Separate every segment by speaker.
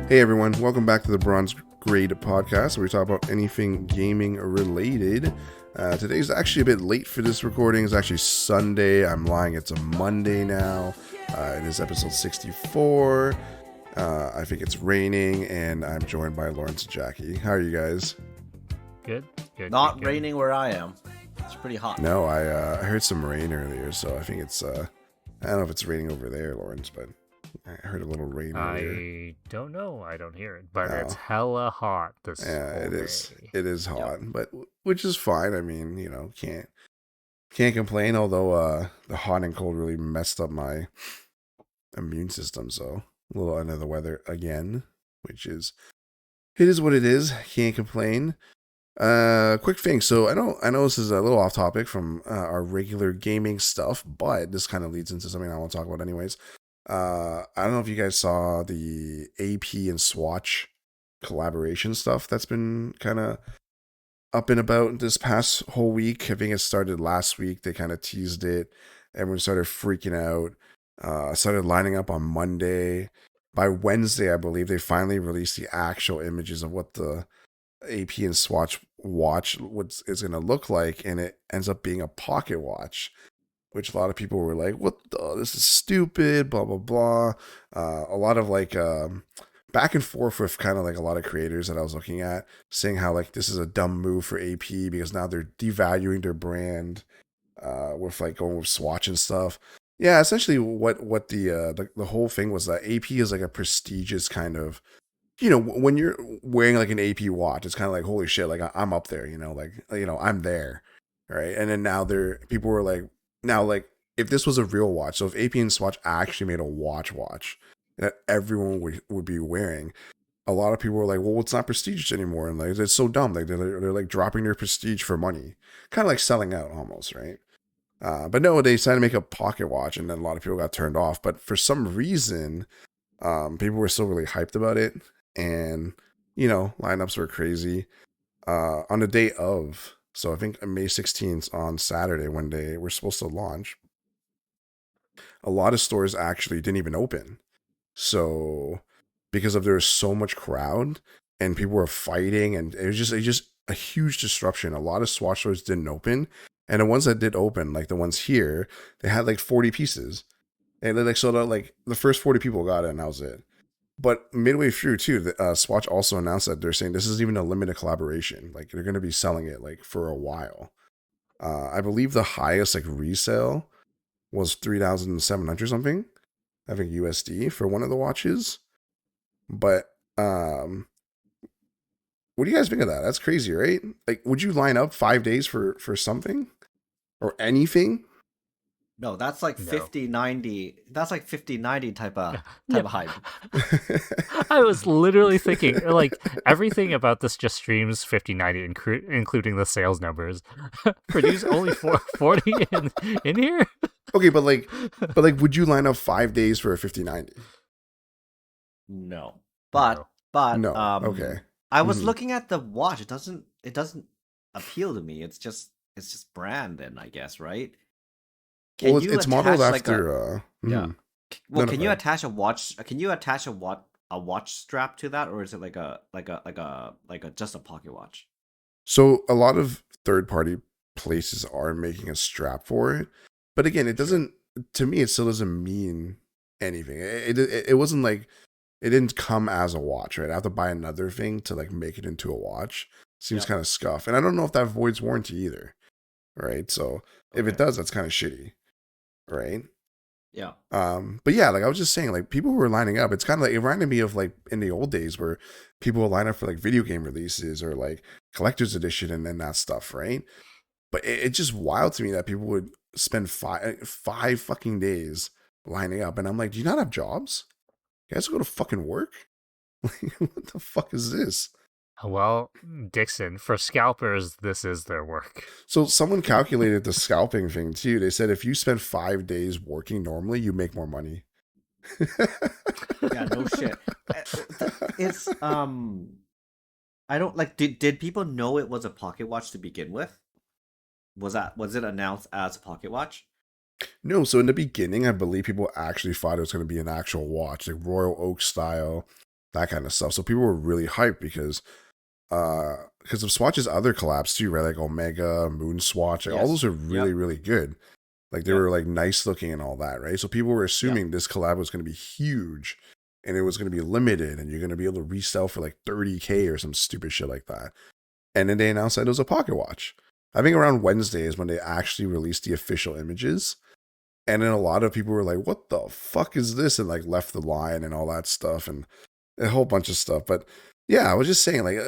Speaker 1: Hey everyone, welcome back to the Bronze Grade podcast, where we talk about anything gaming related. Today's actually a bit late for this recording. It's actually Sunday. I'm lying, it's a Monday now. It is episode 64. I think it's raining, and I'm joined by Lawrence and Jackie. How are you guys?
Speaker 2: Good.
Speaker 3: Not raining where I am. It's pretty hot.
Speaker 1: No, I heard some rain earlier, so I think it's, I don't know if it's raining over there, Lawrence, but I heard a little rain earlier.
Speaker 2: I don't know. I don't hear it, but it's hella hot this
Speaker 1: it
Speaker 2: day.
Speaker 1: is. It is hot, but which is fine. I mean, you know, can't complain. Although the hot and cold really messed up my immune system, so a little under the weather again, which is it is what it is. Can't complain. Quick thing. So I know this is a little off topic from our regular gaming stuff, but this kind of leads into something I want to talk about anyways. I don't know if you guys saw the AP and Swatch collaboration stuff that's been kind of up and about this past whole week. I think it started last week. They kind of teased it. Everyone started freaking out. Started lining up on Monday. By Wednesday, I believe, they finally released the actual images of what the AP and Swatch watch is going to look like, and it ends up being a pocket watch, which a lot of people were like, what the, this is stupid, blah, blah, blah. A lot of like back and forth with kind of like a lot of creators that I was looking at saying how like this is a dumb move for AP because now they're devaluing their brand with like going with Swatch and stuff. Yeah, essentially what the whole thing was that AP is like a prestigious kind of, you know, when you're wearing like an AP watch, it's kind of like, holy shit, like I'm up there, you know, like, you know, I'm there. Right. And then now people were like, now, like, if this was a real watch, so if AP and Swatch actually made a watch that everyone would be wearing, a lot of people were like, well, it's not prestigious anymore. And like, it's so dumb. Like, they're like dropping their prestige for money, kind of like selling out almost, right? But no, they decided to make a pocket watch, and then a lot of people got turned off. But for some reason, people were still really hyped about it. And, you know, lineups were crazy. On the day of, so I think May 16th on Saturday when they were supposed to launch, a lot of stores actually didn't even open. So because there was so much crowd and people were fighting, and it was just a huge disruption. A lot of Swatch stores didn't open, and the ones that did open, like the ones here, they had like 40 pieces, and they like sold out. Like the first 40 people got it, and that was it. But midway through too, Swatch also announced that they're saying this is even a limited collaboration. Like they're going to be selling it like for a while. I believe the highest like resale was 3,700 something, I think USD for one of the watches. But what do you guys think of that? That's crazy, right? Like, would you line up 5 days for something or anything?
Speaker 3: No, that's like 50-90. That's like 50-90 type of hype.
Speaker 2: I was literally thinking, like, everything about this just streams 50-90, including the sales numbers. Produce only 40 in here?
Speaker 1: Okay, but would you line up 5 days for a 50-90?
Speaker 3: No. But
Speaker 1: no. Okay.
Speaker 3: I was looking at the watch. It doesn't appeal to me. It's just brand then, I guess, right?
Speaker 1: It's modeled after
Speaker 3: yeah. Well, can you attach a watch? Can you attach a watch strap to that, or is it like a just a pocket watch?
Speaker 1: So a lot of third-party places are making a strap for it, but again, it doesn't. To me, it still doesn't mean anything. It wasn't like it didn't come as a watch, right? I have to buy another thing to like make it into a watch. Seems kind of scuff, and I don't know if that voids warranty either, right? So if it does, that's kind of shitty. Right.
Speaker 3: Yeah.
Speaker 1: But yeah, like I was just saying, like people who were lining up, it's kind of like it reminded me of like in the old days where people would line up for like video game releases or like collector's edition and then that stuff, right? But it's just wild to me that people would spend five fucking days lining up, and I'm like, do you not have jobs? You guys go to fucking work? What the fuck is this?
Speaker 2: Well, Dixon, for scalpers, this is their work.
Speaker 1: So someone calculated the scalping thing too. They said if you spend 5 days working normally, you make more money.
Speaker 3: Yeah, no shit. It's I don't like. Did people know it was a pocket watch to begin with? Was it announced as a pocket watch?
Speaker 1: No, so in the beginning, I believe people actually thought it was going to be an actual watch, like Royal Oak style, that kind of stuff. So people were really hyped because of Swatch's other collabs too, right? Like Omega, Moon Swatch, like all
Speaker 3: Yes.
Speaker 1: those are really,
Speaker 3: Yep.
Speaker 1: really good. Like they
Speaker 3: Yep.
Speaker 1: were like nice looking and all that, right? So people were assuming this collab was going to be huge and it was going to be limited and you're going to be able to resell for like 30K or some stupid shit like that. And then they announced that it was a pocket watch. I think around Wednesday is when they actually released the official images. And then a lot of people were like, what the fuck is this? And like left the line and all that stuff and a whole bunch of stuff. But yeah, I was just saying, like,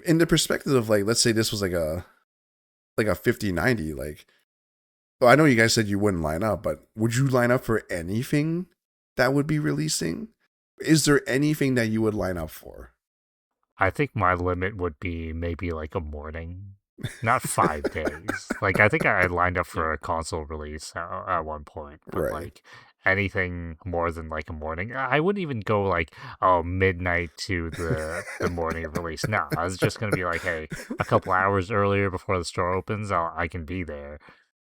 Speaker 1: in the perspective of like, let's say this was like a 5090, like, well, I know you guys said you wouldn't line up, but would you line up for anything that would be releasing? Is there anything that you would line up for?
Speaker 2: I think my limit would be maybe like a morning, not 5 days. Like I think I lined up for a console release at one point, but
Speaker 1: Right.
Speaker 2: like anything more than like a morning, I wouldn't even go like midnight to the morning of release. No, I was just gonna be like, hey, a couple hours earlier before the store opens, I can be there,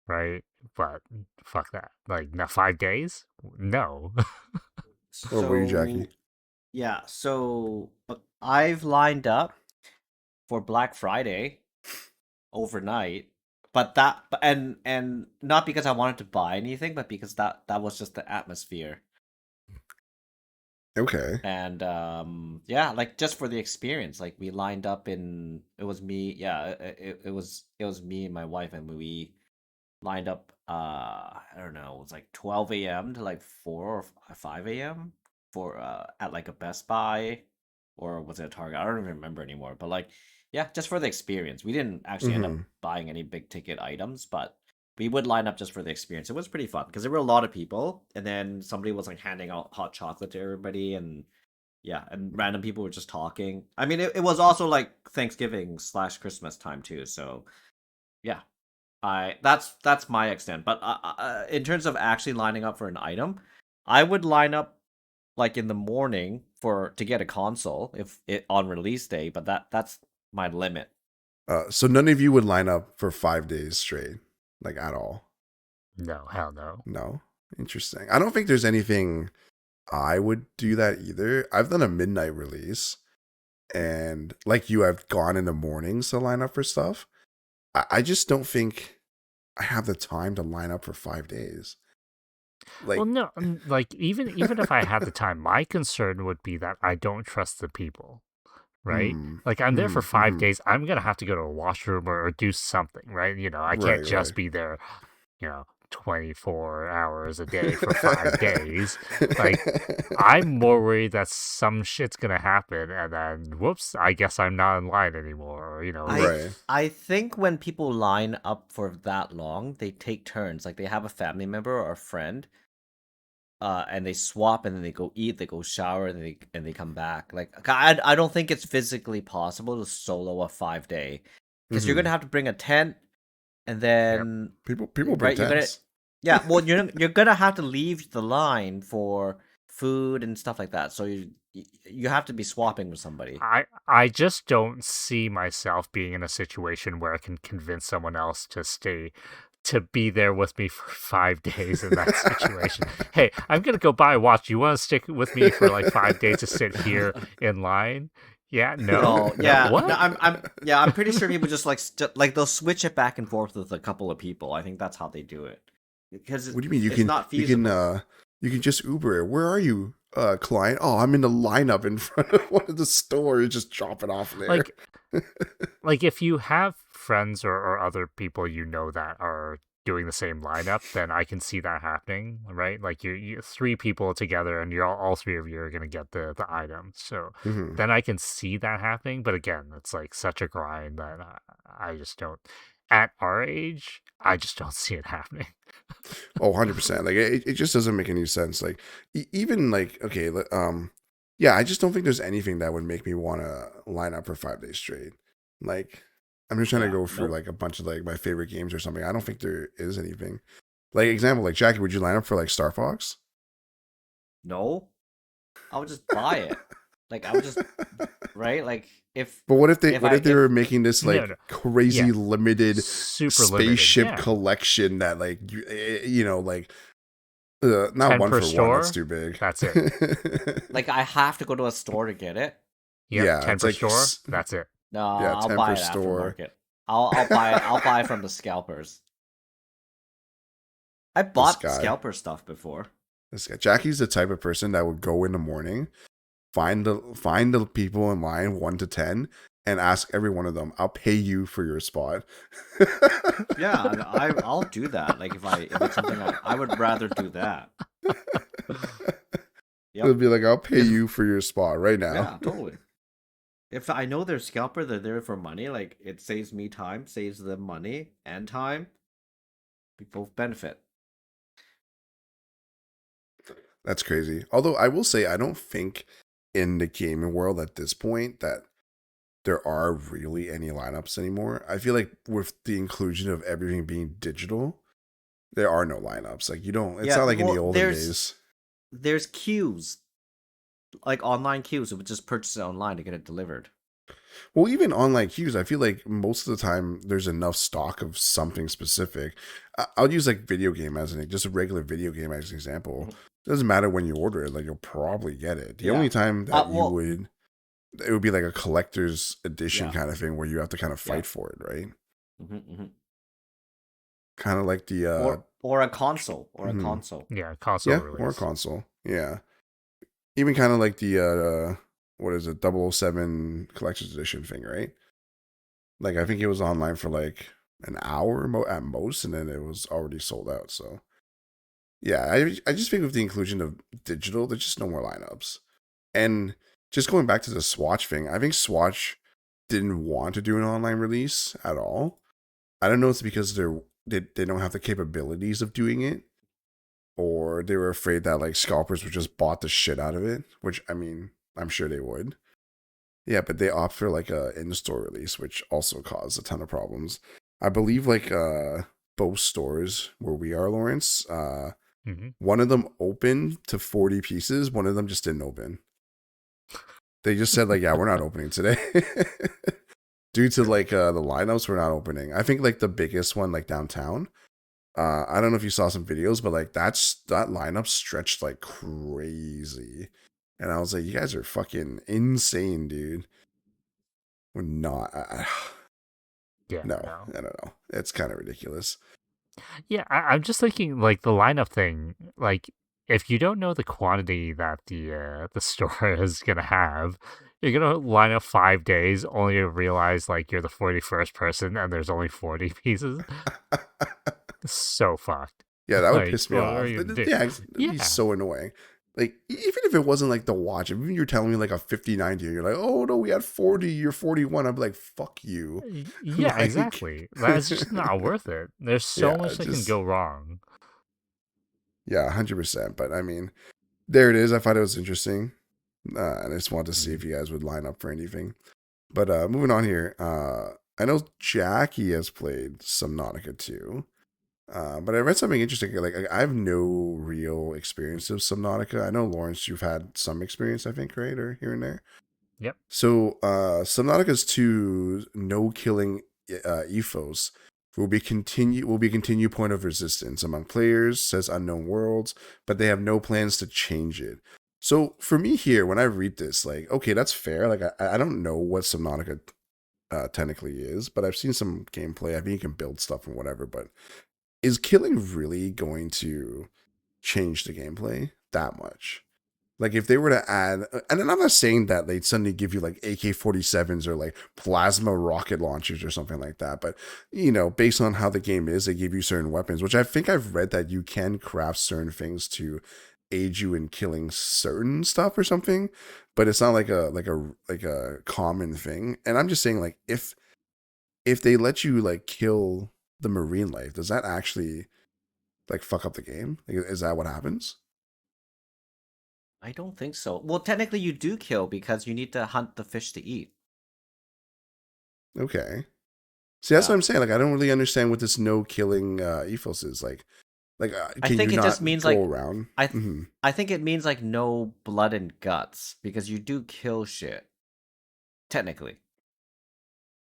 Speaker 2: right? But fuck that. Like, now 5 days? No.
Speaker 1: What about you,
Speaker 3: So
Speaker 1: Jackie?
Speaker 3: yeah, so I've lined up for Black Friday overnight, but and not because I wanted to buy anything, but because that was just the atmosphere.
Speaker 1: Okay.
Speaker 3: And yeah, like just for the experience, like we lined up in it was me, yeah, it was me and my wife, and we lined up I don't know, it was like 12 a.m. to like 4 or 5 a.m. for at like a Best Buy, or was it a Target? I don't even remember anymore, but like yeah, just for the experience. We didn't actually end up
Speaker 1: Mm-hmm.
Speaker 3: buying any big ticket items, but we would line up just for the experience. It was pretty fun because there were a lot of people, and then somebody was like handing out hot chocolate to everybody, and yeah, and random people were just talking. I mean, it was also like Thanksgiving / Christmas time too, so yeah, I that's my extent. But in terms of actually lining up for an item, I would line up like in the morning for to get a console if it on release day. But that's my limit.
Speaker 1: So none of you would line up for 5 days straight, like at all?
Speaker 2: No, hell no.
Speaker 1: No? Interesting. I don't think there's anything I would do that either. I've done a midnight release, and like you, I've gone in the mornings to line up for stuff. I just don't think I have the time to line up for 5 days.
Speaker 2: Well,
Speaker 1: Like,
Speaker 2: no, like even if I had the time, my concern would be that I don't trust the people, right?
Speaker 1: mm,
Speaker 2: Like I'm there for
Speaker 1: mm,
Speaker 2: 5 days. I'm gonna have to go to a washroom or do something, right? I can't
Speaker 1: right,
Speaker 2: just
Speaker 1: right.
Speaker 2: be there, 24 hours a day for 5 days. Like I'm more worried that some shit's gonna happen, and then whoops, I guess I'm not in line anymore. Or,
Speaker 3: I
Speaker 1: Right.
Speaker 3: I think when people line up for that long, they take turns. Like they have a family member or a friend, and they swap, and then they go eat, they go shower, and they come back. Like I don't think it's physically possible to solo a 5 day, because you're
Speaker 1: Hmm.
Speaker 3: gonna have to bring a tent, and
Speaker 2: Yep.
Speaker 3: then
Speaker 1: People bring
Speaker 3: right, you're gonna
Speaker 1: tents.
Speaker 3: yeah, well you're gonna have to leave the line for food and stuff like that. So you have to be swapping with somebody.
Speaker 2: I just don't see myself being in a situation where I can convince someone else to be there with me for 5 days in that situation. Hey, I'm gonna go buy a watch. You want to stick with me for like 5 days to sit here in line? Yeah, no,
Speaker 3: No,
Speaker 2: no,
Speaker 3: yeah, no,
Speaker 2: what?
Speaker 3: I'm pretty sure people just like like they'll switch it back and forth with a couple of people. I think that's how they do it, because
Speaker 1: What do you mean?
Speaker 3: it's not feasible.
Speaker 1: You can just Uber it. Where are you, client? Oh, I'm in the lineup in front of one of the stores. Just drop it off there.
Speaker 2: Like like if you have friends or other people that are doing the same lineup, then I can see that happening, right? Like you three people together, and you're all three of you are gonna get the item. So
Speaker 1: Hmm.
Speaker 2: then I can see that happening. But again, it's like such a grind that I just don't. At our age, I just don't see it happening.
Speaker 1: Oh, 100%. Like it just doesn't make any sense. Like even like okay, yeah, I just don't think there's anything that would make me want to line up for 5 days straight. Like I'm just trying to
Speaker 3: Yeah,
Speaker 1: go through
Speaker 3: nope,
Speaker 1: like a bunch of like my favorite games or something. I don't think there is anything. Like example, like Jackie, would you line up for like Star Fox?
Speaker 3: no, I would just buy it. Like I would just right, like
Speaker 1: But
Speaker 3: if
Speaker 1: what
Speaker 3: I
Speaker 1: if they
Speaker 3: if
Speaker 1: were making this
Speaker 2: No,
Speaker 1: like
Speaker 2: no,
Speaker 1: crazy
Speaker 2: yeah,
Speaker 1: limited
Speaker 2: super limited.
Speaker 1: spaceship
Speaker 2: Yeah,
Speaker 1: collection that like you know like Not
Speaker 2: 10
Speaker 1: one
Speaker 2: per
Speaker 1: for one. That's
Speaker 2: store.
Speaker 1: too big.
Speaker 2: That's it.
Speaker 3: Like I have to go to a store to get it.
Speaker 2: Yep,
Speaker 1: Yeah,
Speaker 2: 10
Speaker 1: it's
Speaker 2: per
Speaker 1: like
Speaker 2: store. That's it.
Speaker 3: No,
Speaker 1: yeah,
Speaker 3: I'll
Speaker 1: 10 per
Speaker 3: buy it
Speaker 1: store.
Speaker 3: aftermarket. I'll buy from the scalpers. I
Speaker 1: This
Speaker 3: bought
Speaker 1: guy,
Speaker 3: scalper stuff before.
Speaker 1: Jackie's the type of person that would go in the morning, find the people in line 1 to 10, and ask every one of them, "I'll pay you for your spot."
Speaker 3: Yeah, I'll do that. Like if it's something I would rather do that.
Speaker 1: It'll
Speaker 3: Yep.
Speaker 1: be like, "I'll pay
Speaker 3: If
Speaker 1: you for your spot right now."
Speaker 3: Yeah, totally. If I know they're scalper, they're there for money. Like it saves me time, saves them money and time. We both benefit.
Speaker 1: That's crazy. Although I will say, I don't think in the gaming world at this point that there are really any lineups anymore. I feel like with the inclusion of everything being digital, there are no lineups. Like you don't. It's
Speaker 3: Yeah,
Speaker 1: not like in the
Speaker 3: well,
Speaker 1: olden days.
Speaker 3: there's queues, like online queues. It would just purchase it online to get it delivered.
Speaker 1: Well, even online queues, I feel like most of the time there's enough stock of something specific. I'll use like video game as just a regular video game as an example. It doesn't matter when you order it, like you'll probably get it. The
Speaker 3: Yeah.
Speaker 1: only time that
Speaker 3: Well,
Speaker 1: it would be like a collector's edition
Speaker 3: Yeah.
Speaker 1: kind of thing where you have to kind of fight
Speaker 3: Yeah.
Speaker 1: for it, right?
Speaker 3: Mm-hmm.
Speaker 1: Kind of like the
Speaker 3: or a console
Speaker 1: Mhm.
Speaker 3: console.
Speaker 2: Yeah, console
Speaker 1: yeah,
Speaker 2: release.
Speaker 1: or a console, yeah. Even kind of like the what is it, 007 collector's edition thing, right? Like I think it was online for like an hour at most, and then it was already sold out. So yeah, I just think with the inclusion of digital, there's just no more lineups. And just going back to the Swatch thing, I think Swatch didn't want to do an online release at all. I don't know if it's because they don't have the capabilities of doing it, or they were afraid that like scalpers would just bought the shit out of it, which I mean, I'm sure they would. Yeah, but they opt for like a in-store release, which also caused a ton of problems. I believe like both stores where we are, Lawrence,
Speaker 2: Mm-hmm.
Speaker 1: one of them opened to 40 pieces, one of them just didn't open. They just said like, yeah, we're not opening today. Due to like the lineups, we're not opening. I think like the biggest one like downtown. I don't know if you saw some videos, but like that lineup stretched like crazy. And I was like, you guys are fucking insane, dude. We're not.
Speaker 2: Yeah,
Speaker 1: No,
Speaker 2: no.
Speaker 1: I don't know. It's kind of ridiculous.
Speaker 2: Yeah, I'm just thinking like the lineup thing. Like, if you don't know the quantity that the store is gonna have, you're gonna line up 5 days only to realize like you're the 41st person and there's only 40 pieces. So fucked.
Speaker 1: Yeah, that would
Speaker 2: Like,
Speaker 1: piss me
Speaker 2: what are
Speaker 1: off.
Speaker 2: you gonna do?
Speaker 1: Yeah, it'd be
Speaker 2: Yeah,
Speaker 1: so annoying. Like, even if it wasn't like the watch, if you're telling me like a 50/90 and you're like, oh no, we had 40, you're 41, I'd be like, fuck you.
Speaker 2: yeah,
Speaker 1: Like,
Speaker 2: exactly. That's just not worth it. There's so
Speaker 1: yeah,
Speaker 2: much that can
Speaker 1: just,
Speaker 2: go wrong.
Speaker 1: yeah, 100%. But I mean, there it is. I thought it was interesting. And I just wanted to see if you guys would line up for anything. But moving on here, I know Jackie has played Subnautica too. But I read something interesting. Like I have no real experience of Subnautica. I know Lawrence, you've had some experience, I think, right, or here and there.
Speaker 2: Yep.
Speaker 1: So Subnautica's 2 no killing ethos will be continued point of resistance among players. Says unknown worlds, but they have no plans to change it. So for me here, when I read this, like, okay, that's fair. Like I don't know what Subnautica technically is, but I've seen some gameplay. I mean, you can build stuff and whatever, but is killing really going to change the gameplay that much? Like if they were to add, and I'm not saying that they'd suddenly give you like AK-47s or like plasma rocket launchers or something like that, but you know, based on how the game is, they give you certain weapons, which I think I've read that you can craft certain things to aid you in killing certain stuff or something, but it's not like a common thing. And I'm just saying, like, if they let you like kill the marine life, does that actually like fuck up the game? Like, is that what happens?
Speaker 3: I don't think so. Well, technically, you do kill because you need to hunt the fish to eat.
Speaker 1: Okay. See, that's what
Speaker 3: Yeah.
Speaker 1: I'm saying. Like, I don't really understand what this no killing ethos is. Like,
Speaker 3: I
Speaker 1: can
Speaker 3: think
Speaker 1: you
Speaker 3: it
Speaker 1: not
Speaker 3: just means
Speaker 1: go
Speaker 3: like
Speaker 1: around?
Speaker 3: I
Speaker 1: Mm-hmm.
Speaker 3: I think it means like no blood and guts because you do kill shit. Technically.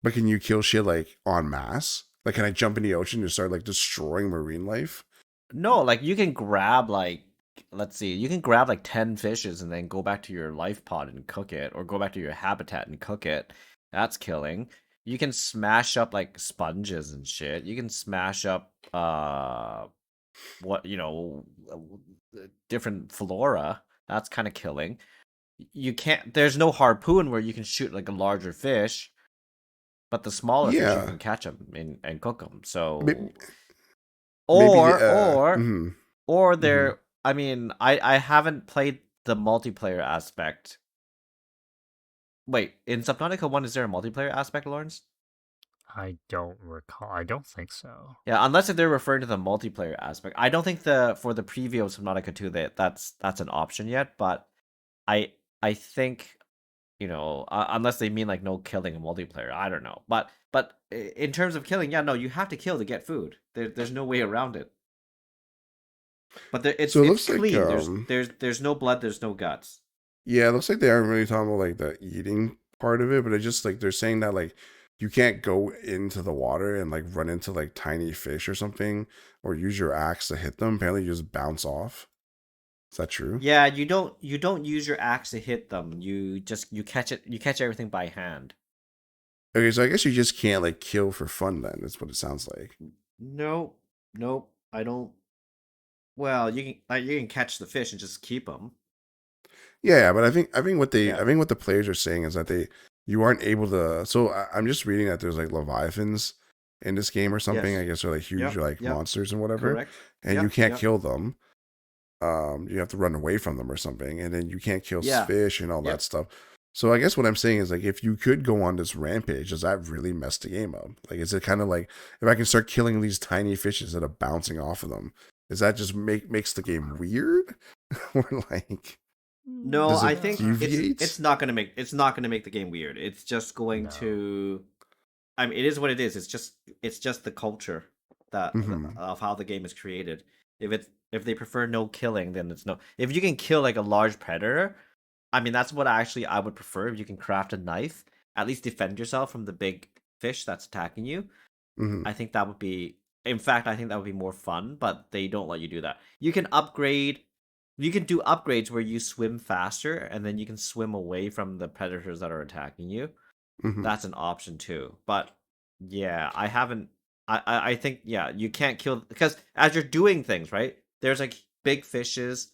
Speaker 1: But can you kill shit like en masse? Like, can I jump in the ocean and start like destroying marine life?
Speaker 3: No, like you can grab like let's see, you can grab like 10 fishes and then go back to your life pod and cook it, or go back to your habitat and cook it. That's killing. You can smash up like sponges and shit. You can smash up what, different flora. That's kind of killing. You can't there's no harpoon where you can shoot like a larger fish, but the smaller fish you
Speaker 1: Yeah,
Speaker 3: can catch them and cook them.
Speaker 1: maybe,
Speaker 3: So
Speaker 1: maybe
Speaker 3: or or
Speaker 1: mhm,
Speaker 3: or
Speaker 1: mhm.
Speaker 3: there, I mean, I haven't played the multiplayer aspect. Wait, in Subnautica 1, is there a multiplayer aspect, Lawrence?
Speaker 2: I don't recall. I don't think so.
Speaker 3: Yeah, unless if they're referring to the multiplayer aspect. I don't think the for the preview of Subnautica 2 that's an option yet, but I I think, unless they mean like no killing in multiplayer, I don't know. But in terms of killing, yeah, no, you have to kill to get food. There's no way around it. But it's
Speaker 1: So it
Speaker 3: it's
Speaker 1: looks like
Speaker 3: clean. There's no blood, there's no guts.
Speaker 1: yeah, it looks like they aren't really talking about like the eating part of it, but it's just like they're saying that like you can't go into the water and like run into like tiny fish or something, or use your axe to hit them. Apparently, you just bounce off. Is that true?
Speaker 3: Yeah, you don't use your axe to hit them. You catch everything by hand.
Speaker 1: Okay, so I guess you just can't like kill for fun then. That's what it sounds like.
Speaker 3: No, nope. I don't. Well, you can catch the fish and just keep them.
Speaker 1: Yeah, but I think what they
Speaker 3: Yeah.
Speaker 1: I think what the players are saying is that you aren't able to. So I'm just reading that there's like leviathans in this game or something.
Speaker 3: Yes.
Speaker 1: I guess they're like huge
Speaker 3: Yep.
Speaker 1: like
Speaker 3: Yep.
Speaker 1: monsters and whatever,
Speaker 3: Correct.
Speaker 1: and you
Speaker 3: Yep.
Speaker 1: can't
Speaker 3: Yep.
Speaker 1: kill them. You have to run away from them or something, and then you can't kill
Speaker 3: Yeah.
Speaker 1: fish and all that
Speaker 3: Yep.
Speaker 1: stuff. So I guess what I'm saying is like if you could go on this rampage, does that really mess the game up? Like is it kind of like if I can start killing these tiny fishes that are bouncing off of them, does that just makes the game weird? Or like
Speaker 3: No,
Speaker 1: does
Speaker 3: I
Speaker 1: it
Speaker 3: think
Speaker 1: deviate?
Speaker 3: it's not gonna make the game weird. It's just going
Speaker 2: No.
Speaker 3: to. I mean, it is what it is. It's just the culture that
Speaker 1: Hmm.
Speaker 3: of how the game is created. If they prefer no killing, then it's no. If you can kill like a large predator, I mean that's what I would prefer. If you can craft a knife, at least defend yourself from the big fish that's attacking you.
Speaker 1: Hmm.
Speaker 3: I think that would be. In fact, I think that would be more fun. But they don't let you do that. You can upgrade. You can do upgrades where you swim faster, and then you can swim away from the predators that are attacking you.
Speaker 1: Hmm.
Speaker 3: That's an option too. But yeah, I haven't. I think yeah, you can't kill because as you're doing things right, there's like big fishes,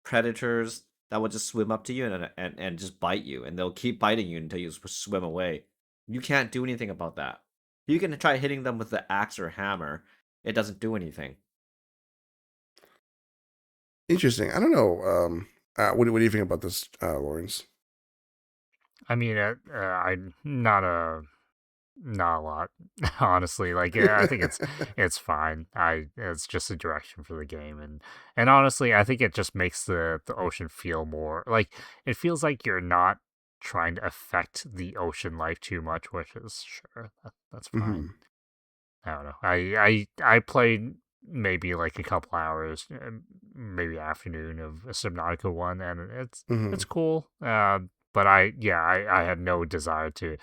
Speaker 3: predators that will just swim up to you and just bite you, and they'll keep biting you until you swim away. You can't do anything about that. You can try hitting them with the axe or hammer. It doesn't do anything.
Speaker 1: Interesting. I don't know. What do you think about this, Lawrence?
Speaker 2: I mean, I'm not a lot, honestly. Like, yeah, I think it's fine. It's just a direction for the game, and honestly, I think it just makes the ocean feel more like it feels like you're not trying to affect the ocean life too much, which is sure that's fine.
Speaker 1: Hmm.
Speaker 2: I don't know. I played maybe like a couple hours, maybe afternoon of a Subnautica one, and it's
Speaker 1: Hmm.
Speaker 2: cool. But I had no desire to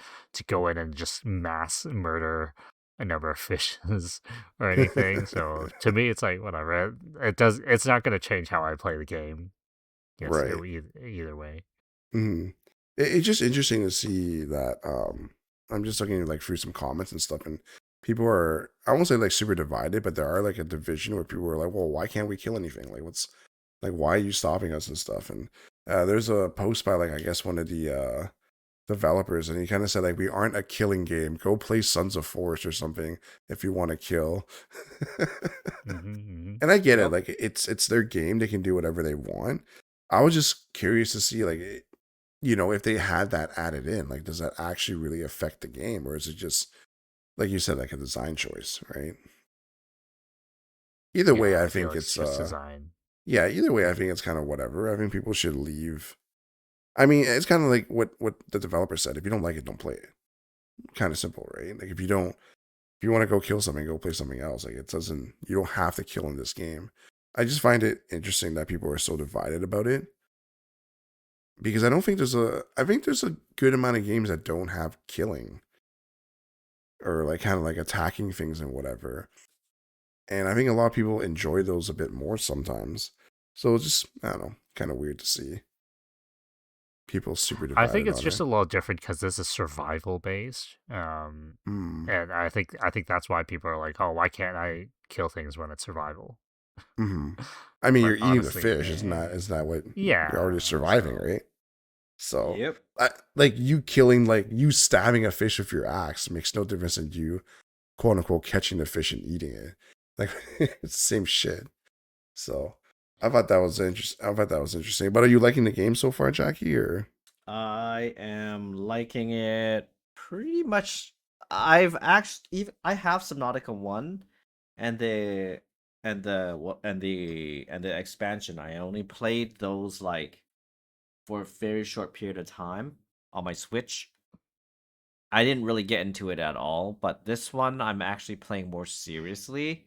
Speaker 2: go in and just mass murder a number of fishes or anything. So to me, it's like whatever. It's not going to change how I play the game. Yes,
Speaker 1: Right.
Speaker 2: either way.
Speaker 1: Hmm. It's just interesting to see that. I'm just looking like through some comments and stuff, and people are I won't say like super divided, but there are like a division where people are like, "Well, why can't we kill anything? Like, what's like, why are you stopping us and stuff?" And there's a post by like I guess one of the developers, and he kind of said like, "We aren't a killing game. Go play Sons of Forest or something if you want to kill."
Speaker 2: Hmm.
Speaker 1: And I get it.
Speaker 3: Yep.
Speaker 1: Like it's their game; they can do whatever they want. I was just curious to see like if they had that added in, like, does that actually really affect the game, or is it just like you said, like a design choice, right? Either
Speaker 2: Yeah,
Speaker 1: way, I
Speaker 2: I feel
Speaker 1: think
Speaker 2: like it's
Speaker 1: it's
Speaker 2: just design.
Speaker 1: yeah. Either way, I think it's kind of whatever. I think people should leave. I mean, it's kind of like what the developer said. If you don't like it, don't play it. Kind of simple, right? Like if you want to go kill something, go play something else. Like it doesn't. You don't have to kill in this game. I just find it interesting that people are so divided about it because I don't think there's a. I think there's a good amount of games that don't have killing or like kind of like attacking things and whatever. And I think a lot of people enjoy those a bit more sometimes. So it's just, I don't know, kind of weird to see people super
Speaker 2: I think
Speaker 1: divided
Speaker 2: it's
Speaker 1: on
Speaker 2: just
Speaker 1: it.
Speaker 2: a little different because this is survival based,
Speaker 1: Mm.
Speaker 2: and I think that's why people are like, oh, why can't I kill things when it's survival?
Speaker 1: Hmm. I mean,
Speaker 2: But
Speaker 1: you're eating the
Speaker 2: honestly,
Speaker 1: fish. Isn't that what you're already
Speaker 2: yeah.
Speaker 1: surviving,
Speaker 2: So
Speaker 1: right? So,
Speaker 3: Yep.
Speaker 1: like you killing, like you stabbing a fish with your axe makes no difference than you, quote unquote, catching the fish and eating it. Like it's the same shit. So, I thought that was interesting. I thought that was interesting. But are you liking the game so far, Jackie? Or
Speaker 3: I am liking it pretty much. I've actually even I have Subnautica 1 and the expansion. I only played those like for a very short period of time on my Switch. I didn't really get into it at all, but this one I'm actually playing more seriously.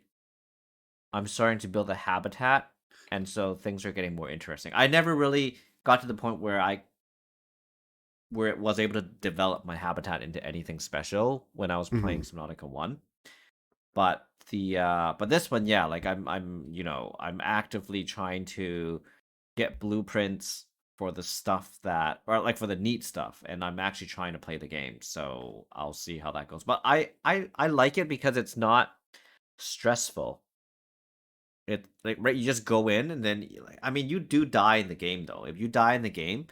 Speaker 3: I'm starting to build a habitat, and so things are getting more interesting. I never really got to the point where it was able to develop my habitat into anything special when I was playing
Speaker 1: Mhm.
Speaker 3: Subnautica 1. But this one, yeah, like I'm actively trying to get blueprints for the stuff that or like for the neat stuff, and I'm actually trying to play the game. So I'll see how that goes. But I like it because it's not stressful. It like right, you just go in and then like I mean you do die in the game though. If you die in the game,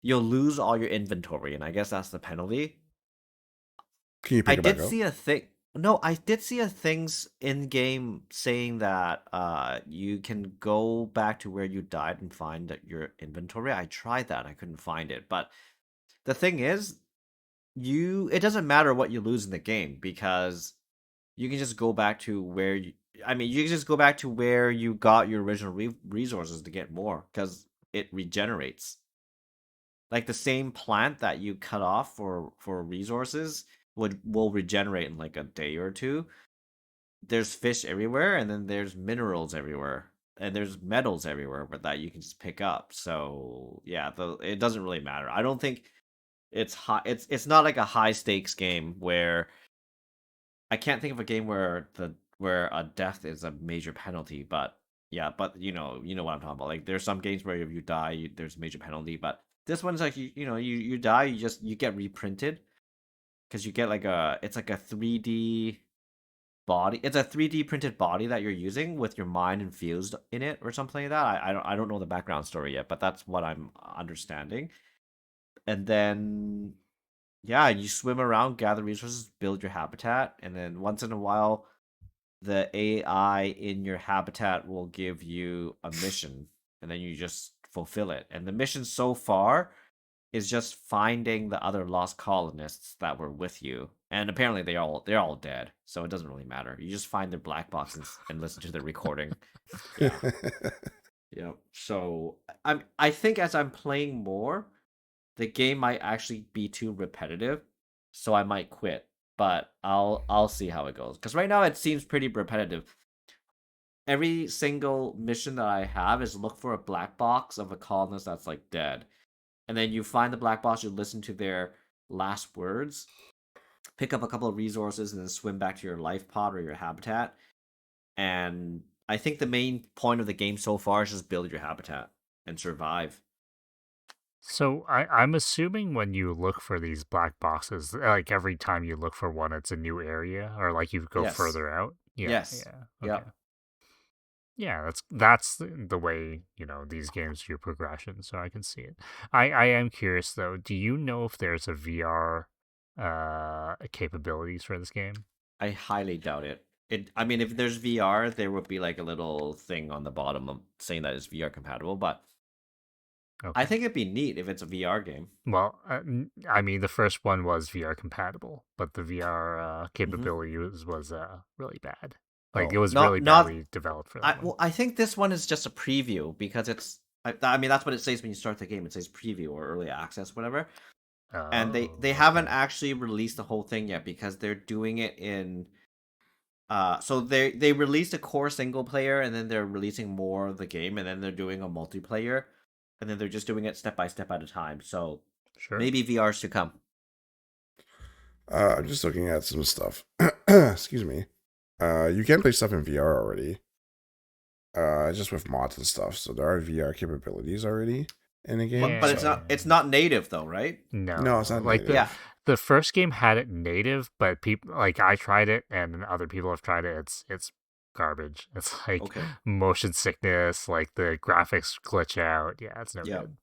Speaker 3: you'll lose all your inventory, and I guess that's the penalty.
Speaker 1: Can you
Speaker 3: I
Speaker 1: pick it back
Speaker 3: did
Speaker 1: up?
Speaker 3: see a thing. No, I did see a things in game saying that you can go back to where you died and find that your inventory. I tried that, I couldn't find it. But the thing is, it doesn't matter what you lose in the game because you can just go back to where you. I mean, you can just go back to where you got your original resources to get more because it regenerates. Like the same plant that you cut off for resources will regenerate in like a day or two. There's fish everywhere, and then there's minerals everywhere, and there's metals everywhere, but that you can just pick up. So yeah, it doesn't really matter. I don't think it's high. It's not like a high stakes game where I can't think of a game where a death is a major penalty, but yeah, but you know what I'm talking about. Like there's some games where if you die, there's a major penalty, but this one's like you die, you get reprinted because you get like it's like a 3D body. It's a 3D printed body that you're using with your mind infused in it or something like that. I don't know the background story yet, but that's what I'm understanding. And then yeah, you swim around, gather resources, build your habitat, and then once in a while the AI in your habitat will give you a mission, and then you just fulfill it. And the mission so far is just finding the other lost colonists that were with you. And apparently they're all dead, so it doesn't really matter. You just find their black box and listen to the recording. Yeah, yeah. So I think as I'm playing more, the game might actually be too repetitive, so I might quit. But I'll see how it goes. Because right now it seems pretty repetitive. Every single mission that I have is look for a black box of a colonist that's like dead. And then you find the black box, you listen to their last words, pick up a couple of resources, and then swim back to your life pod or your habitat. And I think the main point of the game so far is just build your habitat and survive.
Speaker 2: So I'm assuming when you look for these black boxes, like every time you look for one, it's a new area, or like you go
Speaker 3: Yes.
Speaker 2: further out. Yeah,
Speaker 3: Yes.
Speaker 2: yeah, okay,
Speaker 3: Yep.
Speaker 2: yeah. That's the way these games do progression. So I can see it. I am curious though. Do you know if there's a VR capabilities for this game?
Speaker 3: I highly doubt it. I mean, if there's VR, there would be like a little thing on the bottom of saying that it's VR compatible, but I
Speaker 2: Okay.
Speaker 3: think it'd be neat if it's a VR game.
Speaker 2: Well, I mean, the first one was VR compatible, but the VR
Speaker 3: Hmm.
Speaker 2: capability was really bad. Like it
Speaker 3: Oh,
Speaker 2: was
Speaker 3: not
Speaker 2: really
Speaker 3: not.
Speaker 2: badly developed for that one.
Speaker 3: I think this one is just a preview because I mean, that's what it says when you start the game. It says preview or early access, whatever. And they
Speaker 2: Oh,
Speaker 3: haven't
Speaker 2: okay.
Speaker 3: actually released the whole thing yet because they're doing it in. So they released a core single player, and then they're releasing more of the game, and then they're doing a multiplayer, and then they're just doing it step by step at a time. So
Speaker 2: Sure.
Speaker 3: maybe VR's to come.
Speaker 1: I'm just looking at some stuff. Excuse me. You can play stuff in VR already. Just with mods and stuff. So there are VR capabilities already in the game.
Speaker 3: But
Speaker 1: So
Speaker 3: it's not native though, right?
Speaker 1: no, it's
Speaker 2: No,
Speaker 1: not
Speaker 2: like
Speaker 1: native.
Speaker 2: the first game had it native, but people like I tried it and other people have tried it. It's garbage. It's like
Speaker 3: Okay.
Speaker 2: motion sickness, like the graphics glitch out. Yeah, it's no
Speaker 3: Yeah.
Speaker 2: good.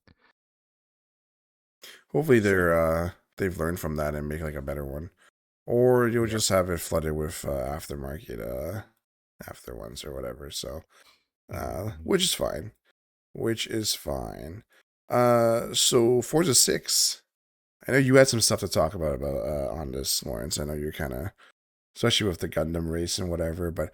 Speaker 1: Hopefully
Speaker 3: So
Speaker 1: they've learned from that and make like a better one. Or you'll
Speaker 2: Yep.
Speaker 1: just have it flooded with aftermarket after ones or whatever. So
Speaker 2: Mhm.
Speaker 1: which is fine. Which is fine. So Forza 6. I know you had some stuff to talk about on this, Lawrence. I know you're kind of, especially with the Gundam race and whatever. But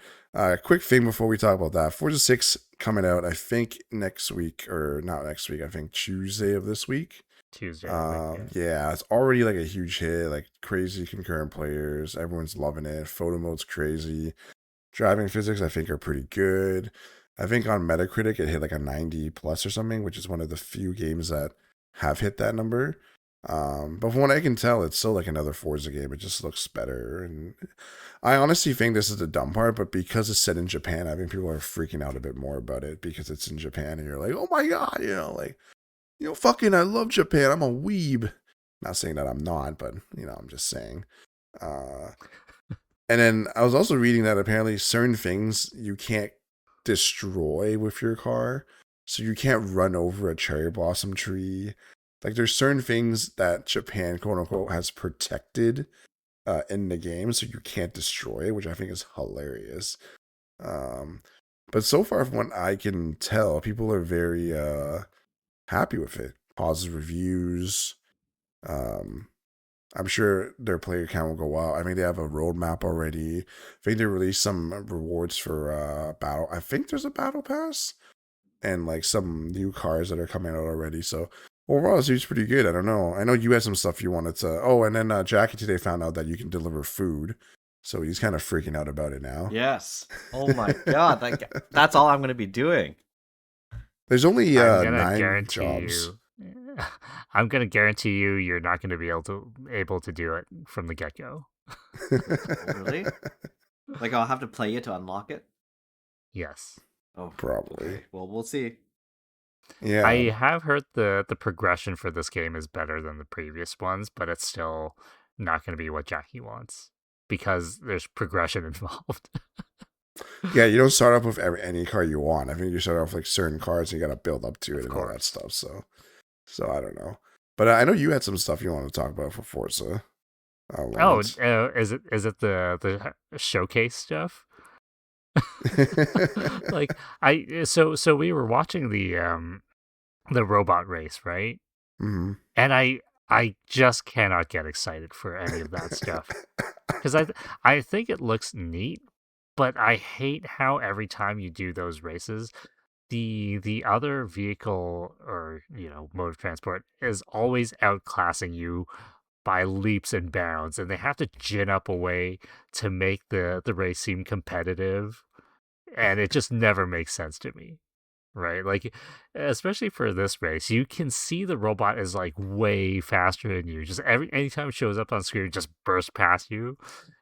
Speaker 1: quick thing before we talk about that: Forza 6 coming out, I think next week or not next week. I think Tuesday of this week.
Speaker 2: Tuesday, I think. Yeah.
Speaker 1: Yeah, it's already like a huge hit. Like crazy concurrent players, everyone's loving it. Photo mode's crazy. Driving physics, I think, are pretty good. I think on Metacritic it hit like a 90 plus or something, which is one of the few games that have hit that number. But from what I can tell, it's still like another Forza game. It just looks better. And I honestly think this is the dumb part, but because it's set in Japan, I think people are freaking out a bit more about it because it's in Japan and you're like, oh my God, like, fucking, I love Japan. I'm a weeb. Not saying that I'm not, but, I'm just saying. Uh, and then I was also reading that apparently certain things you can't destroy with your car. So you can't run over a cherry blossom tree. Like there's certain things that Japan, quote unquote, has protected in the game, so you can't destroy it, which I think is hilarious. Um, but so far, from what I can tell, people are very happy with it. Positive reviews. Um, I'm sure their player count will go up. I think they have a roadmap already. I think they released some rewards for battle. I think there's a battle pass and like some new cars that are coming out already. So overall, it seems pretty good. I don't know. I know you had some stuff you wanted to. Oh, and then Jackie today found out that you can deliver food, so he's kind of freaking out about it now.
Speaker 3: yes. Oh my god, that's all I'm gonna be doing.
Speaker 1: There's only
Speaker 2: I'm gonna
Speaker 1: 9
Speaker 2: guarantee
Speaker 1: jobs.
Speaker 2: you. I'm gonna guarantee you, you're not gonna be able to do it from the get go.
Speaker 3: Oh, really? Like I'll have to play it to unlock it?
Speaker 2: Yes.
Speaker 3: Oh,
Speaker 1: Probably.
Speaker 3: okay. Well, we'll see.
Speaker 1: Yeah.
Speaker 2: I have heard the progression for this game is better than the previous ones, but it's still not going to be what Jackie wants because there's progression involved.
Speaker 1: Yeah, you don't start off with any car you want. I think you start off like certain cars and you got to build up to it
Speaker 2: Of
Speaker 1: and all that
Speaker 2: course.
Speaker 1: stuff. So I don't know. But I know you had some stuff you want to talk about for Forza,
Speaker 2: Oh,
Speaker 1: Lawrence.
Speaker 2: is it the showcase stuff? Like so we were watching the robot race, right?
Speaker 1: hmm
Speaker 2: And I just cannot get excited for any of that stuff because I think it looks neat, but I hate how every time you do those races, the other vehicle or mode of transport is always outclassing you by leaps and bounds, and they have to gin up a way to make the race seem competitive, and it just never makes sense to me. Right? Like, especially for this race, you can see the robot is like way faster than you. Just anytime it shows up on screen, it just bursts past you.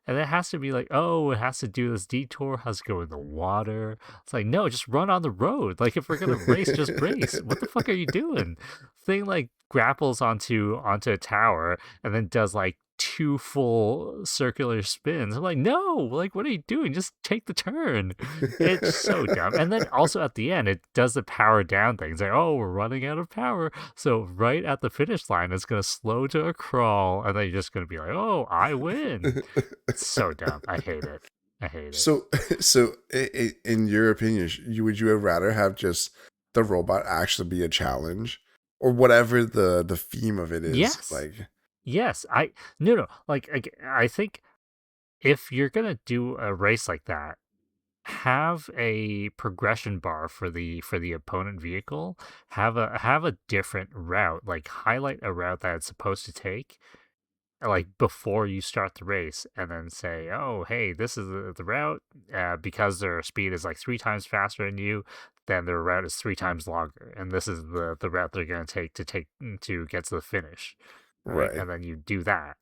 Speaker 2: And it has to be like, oh, it has to do this detour, has to go in the water. It's like, no, just run on the road. Like if we're gonna race, just race. What the fuck are you doing? Thing like grapples onto a tower and then does like two full circular spins. I'm like, no, like what are you doing? Just take the turn. It's so dumb. And then also at the end, it does the power down thing. It's like, oh, we're running out of power. So right at the finish line, it's going to slow to a crawl. And then you're just going to be like, oh, I win. It's so dumb. I hate it. I hate it.
Speaker 1: So, in your opinion, would you have rather have just the robot actually be a challenge, or whatever the theme of it is?
Speaker 2: Yes.
Speaker 1: Like,
Speaker 2: Yes. No. Like, I think if you're going to do a race like that, have a progression bar for the opponent vehicle, have a different route, like highlight a route that it's supposed to take like before you start the race, and then say, oh hey, this is the route, because their speed is like 3 times faster than you, then their route is 3 times longer, and this is the route they're going to take to get to the finish, right?
Speaker 1: right?
Speaker 2: And then you do that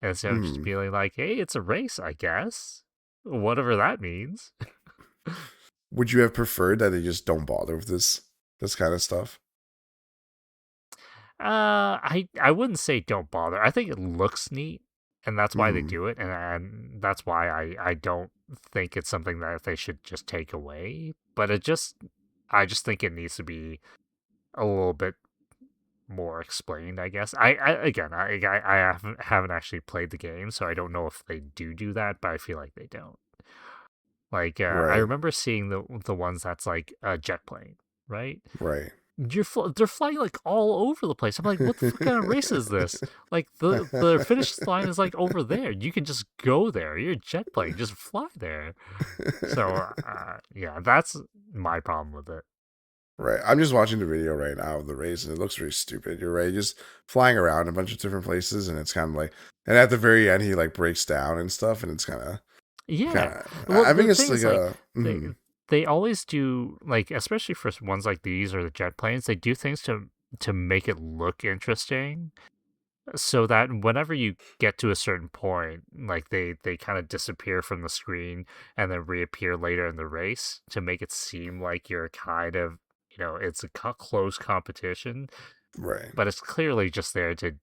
Speaker 2: instead of just
Speaker 1: Hmm.
Speaker 2: feeling like, hey, it's a race, I guess. whatever that means.
Speaker 1: Would you have preferred that they just don't bother with this kind of stuff?
Speaker 2: I wouldn't say don't bother. I think it looks neat, and that's why they
Speaker 1: Hmm.
Speaker 2: do it, and that's why I don't think it's something that they should just take away. But I just think it needs to be a little bit more explained. I guess I again I haven't actually played the game, so I don't know if they do that, but I feel like they don't. Like I
Speaker 1: Right.
Speaker 2: remember seeing the ones that's like a jet plane, right?
Speaker 1: Right.
Speaker 2: They're flying like all over the place. I'm like, what the fuck kind of race is this? Like the finish line is like over there. You can just go there. You're a jet plane, just fly there. So yeah, that's my problem with it.
Speaker 1: Right. I'm just watching the video right now of the race, and it looks really stupid. You're right. Just flying around a bunch of different places, and it's kind of like, and at the very end, he like breaks down and stuff, and it's kind
Speaker 2: Yeah.
Speaker 1: of.
Speaker 2: Well,
Speaker 1: I
Speaker 2: the
Speaker 1: think it's
Speaker 2: thing
Speaker 1: like
Speaker 2: is, like,
Speaker 1: a.
Speaker 2: they
Speaker 1: Mhm.
Speaker 2: they always do, like, especially for ones like these or the jet planes. They do things to make it look interesting, so that whenever you get to a certain point, like they kind of disappear from the screen and then reappear later in the race to make it seem like you're kind of, it's a close competition,
Speaker 1: Right.
Speaker 2: but it's clearly just there to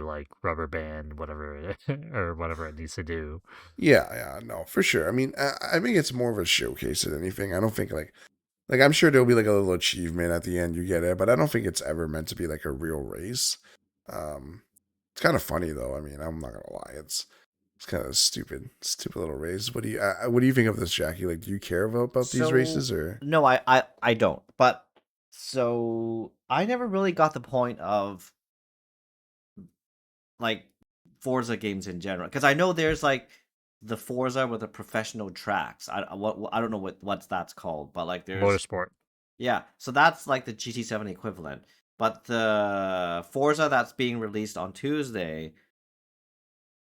Speaker 2: like rubber band whatever or whatever it needs to do.
Speaker 1: Yeah. Yeah. No, for sure. I mean, I think it's more of a showcase than anything. I don't think like I'm sure there'll be like a little achievement at the end you get it, but I don't think it's ever meant to be like a real race. Um, it's kind of funny though. I mean, I'm not gonna lie. It's kind of stupid little race. What do you think of this, Jackie? Like, do you care about these
Speaker 3: So
Speaker 1: races or?
Speaker 3: no, I don't. But so I never really got the point of like Forza games in general because I know there's like the Forza with the professional tracks. I don't know what's that's called, but like there's
Speaker 2: Motorsport.
Speaker 3: yeah. So that's like the GT7 equivalent. But the Forza that's being released on Tuesday,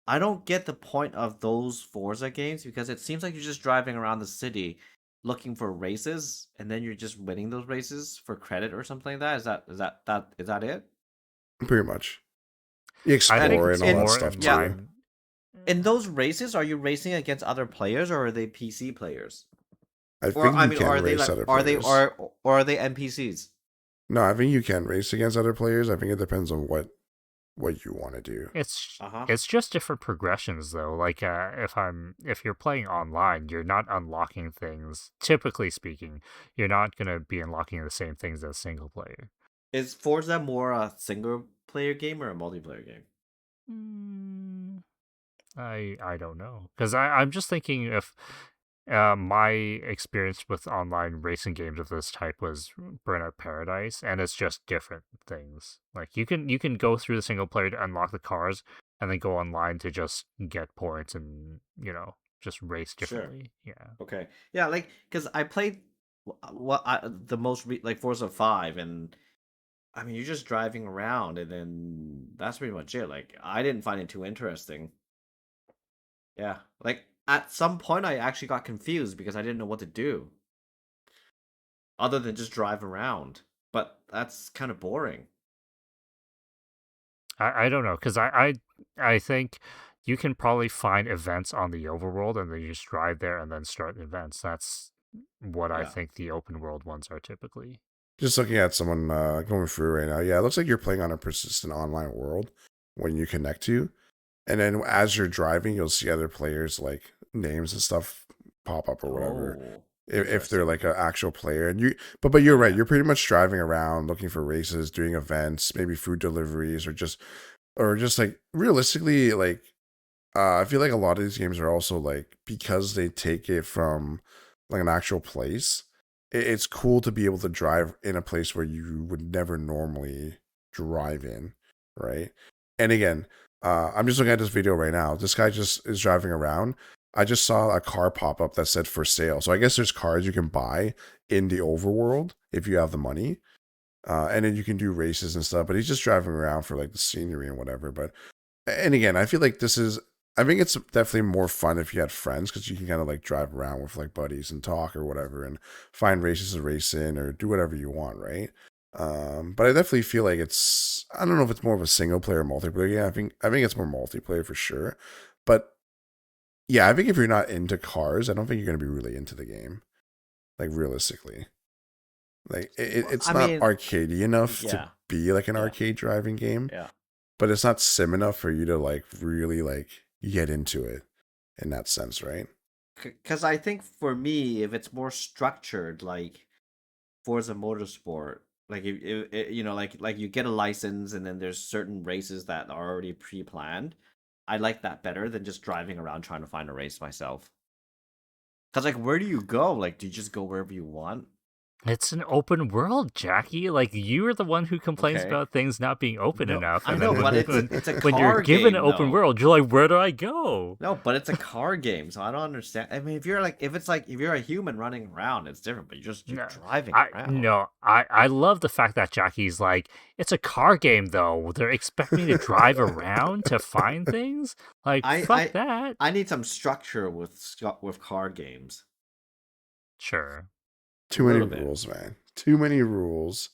Speaker 3: I don't get the point of those Forza games because it seems like you're just driving around the city looking for races and then you're just winning those races for credit or something like that. Is that it?
Speaker 1: Pretty much. You
Speaker 2: I
Speaker 3: And
Speaker 2: think
Speaker 1: explore and
Speaker 2: it's
Speaker 1: all that
Speaker 3: and
Speaker 2: more
Speaker 1: stuff
Speaker 2: in
Speaker 3: yeah,
Speaker 1: too.
Speaker 2: line.
Speaker 3: in those races, are you racing against other players or are they PC players?
Speaker 1: I
Speaker 3: Or
Speaker 1: think
Speaker 3: I
Speaker 1: you
Speaker 3: mean,
Speaker 1: can
Speaker 3: are they
Speaker 1: race
Speaker 3: like
Speaker 1: other
Speaker 3: are they
Speaker 1: players.
Speaker 3: or are they NPCs?
Speaker 1: No, I think you can race against other players. I think it depends on what you want to do.
Speaker 3: Uh huh.
Speaker 2: It's just different progressions though. Like if you're playing online, you're not unlocking things. Typically speaking, you're not gonna be unlocking the same things as single player.
Speaker 3: Is Forza more a single player game or a multiplayer game?
Speaker 2: Mm, I don't know because I'm just thinking if my experience with online racing games of this type was Burnout Paradise, and it's just different things. Like you can go through the single player to unlock the cars, and then go online to just get points and just race
Speaker 3: Sure.
Speaker 2: differently. Yeah,
Speaker 3: Okay. Yeah, like because I played the most like Forza 5, and I mean you're just driving around, and then that's pretty much it. Like I didn't find it too interesting. Yeah, like at some point I actually got confused because I didn't know what to do other than just drive around. But that's kind of boring.
Speaker 2: I don't know because I think you can probably find events on the overworld, and then you just drive there and then start events. That's what I
Speaker 3: Yeah.
Speaker 2: think the open world ones are typically.
Speaker 1: Just looking at someone going through right now. Yeah, it looks like you're playing on a persistent online world when you connect to. And then as you're driving, you'll see other players like names and stuff pop up or whatever.
Speaker 3: Oh,
Speaker 1: If they're
Speaker 3: interesting.
Speaker 1: like an actual player, and but you're right.
Speaker 3: Yeah.
Speaker 1: You're pretty much driving around looking for races, doing events, maybe food deliveries, or just like realistically, like I feel like a lot of these games are also like because they take it from like an actual place. It's cool to be able to drive in a place where you would never normally drive in, right? And again, I'm just looking at this video right now. This guy just is driving around. I just saw a car pop up that said for sale. So I guess there's cars you can buy in the overworld if you have the money. And then you can do races and stuff. But he's just driving around for like the scenery and whatever. But and again, I feel like I think it's definitely more fun if you had friends because you can kind of like drive around with like buddies and talk or whatever and find races to race in or do whatever you want, right? But I definitely feel like I don't know if it's more of a single player or multiplayer. Yeah, I think it's more multiplayer for sure. But Yeah, I think if you're not into cars, I don't think you're gonna be really into the game. Like realistically, like it's
Speaker 3: I
Speaker 1: not
Speaker 3: mean,
Speaker 1: arcadey enough to
Speaker 3: yeah,
Speaker 1: be like an
Speaker 3: yeah,
Speaker 1: arcade driving game,
Speaker 3: yeah.
Speaker 1: but it's not sim enough for you to like really like get into it in that sense, right?
Speaker 3: Because I think for me, if it's more structured, like Forza Motorsport, like like you get a license and then there's certain races that are already pre-planned. I like that better than just driving around trying to find a race myself. Because like, where do you go? Like, do you just go wherever you want?
Speaker 2: It's an open world, Jackie. Like you are the one who complains
Speaker 3: Okay.
Speaker 2: about things not being open
Speaker 3: No,
Speaker 2: enough,
Speaker 3: I
Speaker 2: and
Speaker 3: know,
Speaker 2: then
Speaker 3: but
Speaker 2: when
Speaker 3: it's
Speaker 2: when,
Speaker 3: it's a
Speaker 2: when you're
Speaker 3: car
Speaker 2: given an
Speaker 3: game
Speaker 2: open
Speaker 3: though.
Speaker 2: world, you're like, where do I go?
Speaker 3: No, but it's a car game, so I don't understand. I mean, if you're a human running around, it's different. But you're
Speaker 2: No,
Speaker 3: driving
Speaker 2: I
Speaker 3: around.
Speaker 2: no, I love the fact that Jackie's like, it's a car game though. They expect me to drive around to find things. Like
Speaker 3: I
Speaker 2: fuck that.
Speaker 3: I need some structure with car games.
Speaker 2: Sure.
Speaker 3: A
Speaker 1: Too many
Speaker 3: little bit.
Speaker 1: rules, man. Too many rules.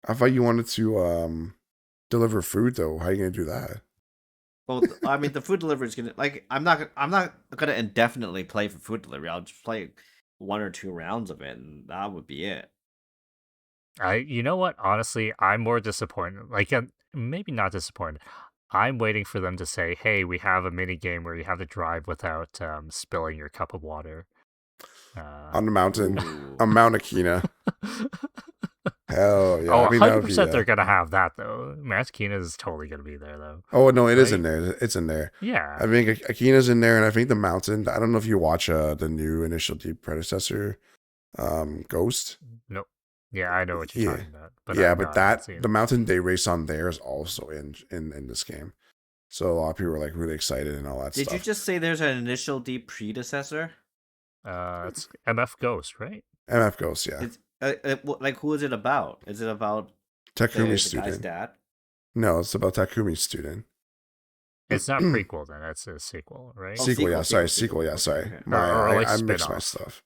Speaker 1: I thought you wanted to deliver food though. How are you gonna do that?
Speaker 3: Well, I mean, the food delivery is gonna like. I'm not gonna indefinitely play for food delivery. I'll just play 1 or 2 rounds of it, and that would be it.
Speaker 2: You know what? Honestly, I'm more disappointed. Like, maybe not disappointed. I'm waiting for them to say, "Hey, we have a mini game where you have to drive without spilling your cup of water." Uh,
Speaker 1: On the mountain,
Speaker 3: Ooh.
Speaker 1: on Mount Akina. Hell yeah!
Speaker 2: oh,
Speaker 1: I mean that would be
Speaker 2: 100% they're gonna have that though. Masakina is totally gonna be there though,
Speaker 1: Oh no, it is in
Speaker 2: right?
Speaker 1: there. It's in there.
Speaker 2: Yeah.
Speaker 1: I think Akina's in there, and I think the mountain. I don't know if you watch the new Initial D predecessor, Ghost.
Speaker 2: Nope. Yeah, I know what you're
Speaker 1: Yeah,
Speaker 2: talking about, but
Speaker 1: yeah,
Speaker 2: no,
Speaker 1: but
Speaker 2: I haven't
Speaker 1: that
Speaker 2: seen
Speaker 1: the
Speaker 2: it.
Speaker 1: mountain they race on there is also in this game. So a lot of people are like really excited and all that
Speaker 3: Did you
Speaker 1: stuff.
Speaker 3: just say there's an initial D predecessor?
Speaker 2: It's MF Ghost, right?
Speaker 1: MF Ghost, yeah.
Speaker 3: It's like, who is it about? Is it about
Speaker 1: Takumi's
Speaker 3: the guy's
Speaker 1: student.
Speaker 3: dad?
Speaker 1: No, it's about Takumi's student.
Speaker 2: It's not prequel then. That's a sequel, right?
Speaker 3: Oh,
Speaker 1: Sequel, yeah. Sorry,
Speaker 3: sequel.
Speaker 1: sequel, yeah.
Speaker 3: Okay,
Speaker 1: Sorry,
Speaker 3: okay.
Speaker 2: Or like
Speaker 1: I
Speaker 2: spin
Speaker 1: mixed my
Speaker 2: off.
Speaker 1: stuff.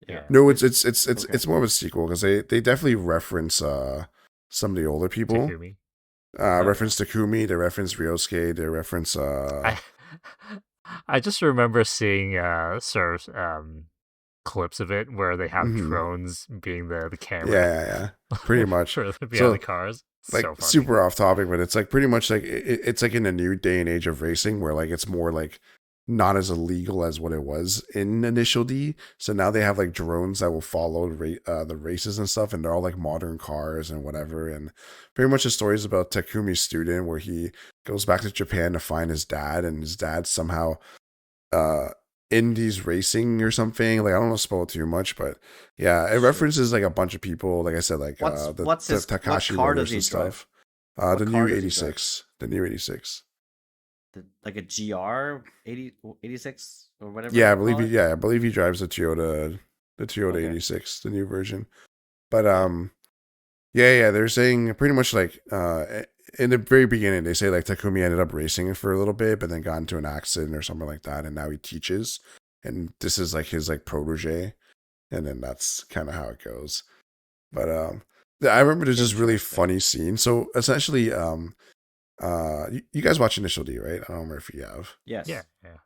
Speaker 3: Yeah.
Speaker 1: No, it's
Speaker 3: Okay.
Speaker 1: it's more of a sequel because they definitely reference some of the older people.
Speaker 2: Takumi.
Speaker 1: Reference Takumi, they reference Ryosuke, they reference
Speaker 2: I I just remember seeing sort of clips of it where they have
Speaker 1: mhm.
Speaker 2: drones being the camera
Speaker 1: Yeah. Pretty much.
Speaker 2: for behind the
Speaker 1: So
Speaker 2: cars.
Speaker 1: like
Speaker 2: So funny.
Speaker 1: super off topic, but it's like pretty much like it's like in a new day and age of racing where like it's more like not as illegal as what it was in Initial D. So now they have like drones that will follow the races and stuff, and they're all like modern cars and whatever. And pretty much the story is about Takumi's student where he goes back to Japan to find his dad, and his dad somehow uh indies racing or something. Like I don't want to spoil too much, but yeah, it
Speaker 3: Sure.
Speaker 1: references like a bunch of people. Like I said, like
Speaker 3: What
Speaker 1: the
Speaker 3: car
Speaker 1: Takashi brothers
Speaker 3: does he
Speaker 1: and
Speaker 3: drive?
Speaker 1: stuff.
Speaker 3: What
Speaker 1: The
Speaker 3: car
Speaker 1: new
Speaker 3: does he drive?
Speaker 1: 86, the new 86.
Speaker 3: Like a GR 86 or whatever
Speaker 1: Yeah,
Speaker 3: you call it?
Speaker 1: I believe he drives the Toyota
Speaker 3: Okay.
Speaker 1: 86, the new version. But yeah, they're saying pretty much like in the very beginning they say like Takumi ended up racing for a little bit, but then got into an accident or something like that, and now he teaches, and this is like his like protege, and then that's kind of how it goes. But I remember there's this really
Speaker 3: Interesting.
Speaker 1: funny scene. So essentially, you guys watch Initial D, right? I don't remember if you have.
Speaker 3: Yes.
Speaker 2: Yeah.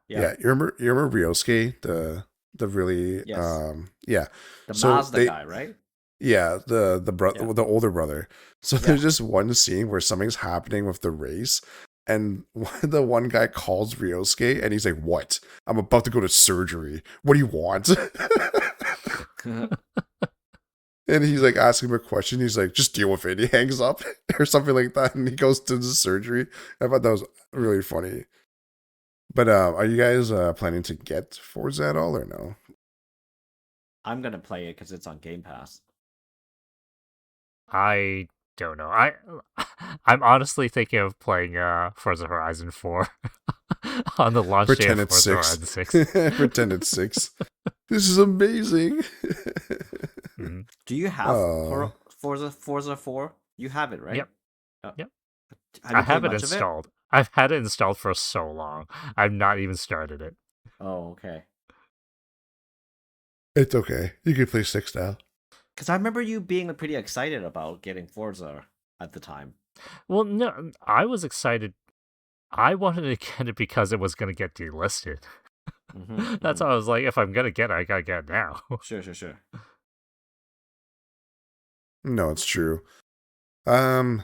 Speaker 1: Yeah, you remember Ryosuke, the really
Speaker 3: Yes.
Speaker 1: yeah.
Speaker 3: The
Speaker 1: So
Speaker 3: Mazda guy, right?
Speaker 1: yeah, the
Speaker 3: Yeah.
Speaker 1: the older brother. So
Speaker 3: Yeah.
Speaker 1: there's just one scene where something's happening with the race, and the one guy calls Ryosuke, and he's like, "What? I'm about to go to surgery. What do you want?" And he's like asking him a question. He's like, "Just deal with it." He hangs up or something like that, and he goes to the surgery. I thought that was really funny. But are you guys planning to get Forza at all or no?
Speaker 3: I'm gonna play it because it's on Game Pass.
Speaker 2: I don't know. I'm honestly thinking of playing Forza Horizon 4 on the launch day of
Speaker 1: Pretend it's
Speaker 2: Forza
Speaker 1: 6.
Speaker 2: Horizon 6.
Speaker 1: Pretend it's 6. This is amazing.
Speaker 2: Mhm.
Speaker 3: Do you have
Speaker 1: Oh.
Speaker 3: Forza 4? You have it, right?
Speaker 2: Yep.
Speaker 3: Uh,
Speaker 2: Yep.
Speaker 3: Have
Speaker 2: I
Speaker 3: you played
Speaker 2: have it
Speaker 3: much of it?
Speaker 2: installed. I've had it installed for so long. I've not even started it.
Speaker 3: Oh, okay.
Speaker 1: It's okay. You can play 6 now.
Speaker 3: Because I remember you being pretty excited about getting Forza at the time.
Speaker 2: Well, no, I was excited. I wanted to get it because it was going to get delisted. That's why I was like, if I'm gonna get it, I gotta get it now.
Speaker 3: Sure.
Speaker 1: No, it's true. I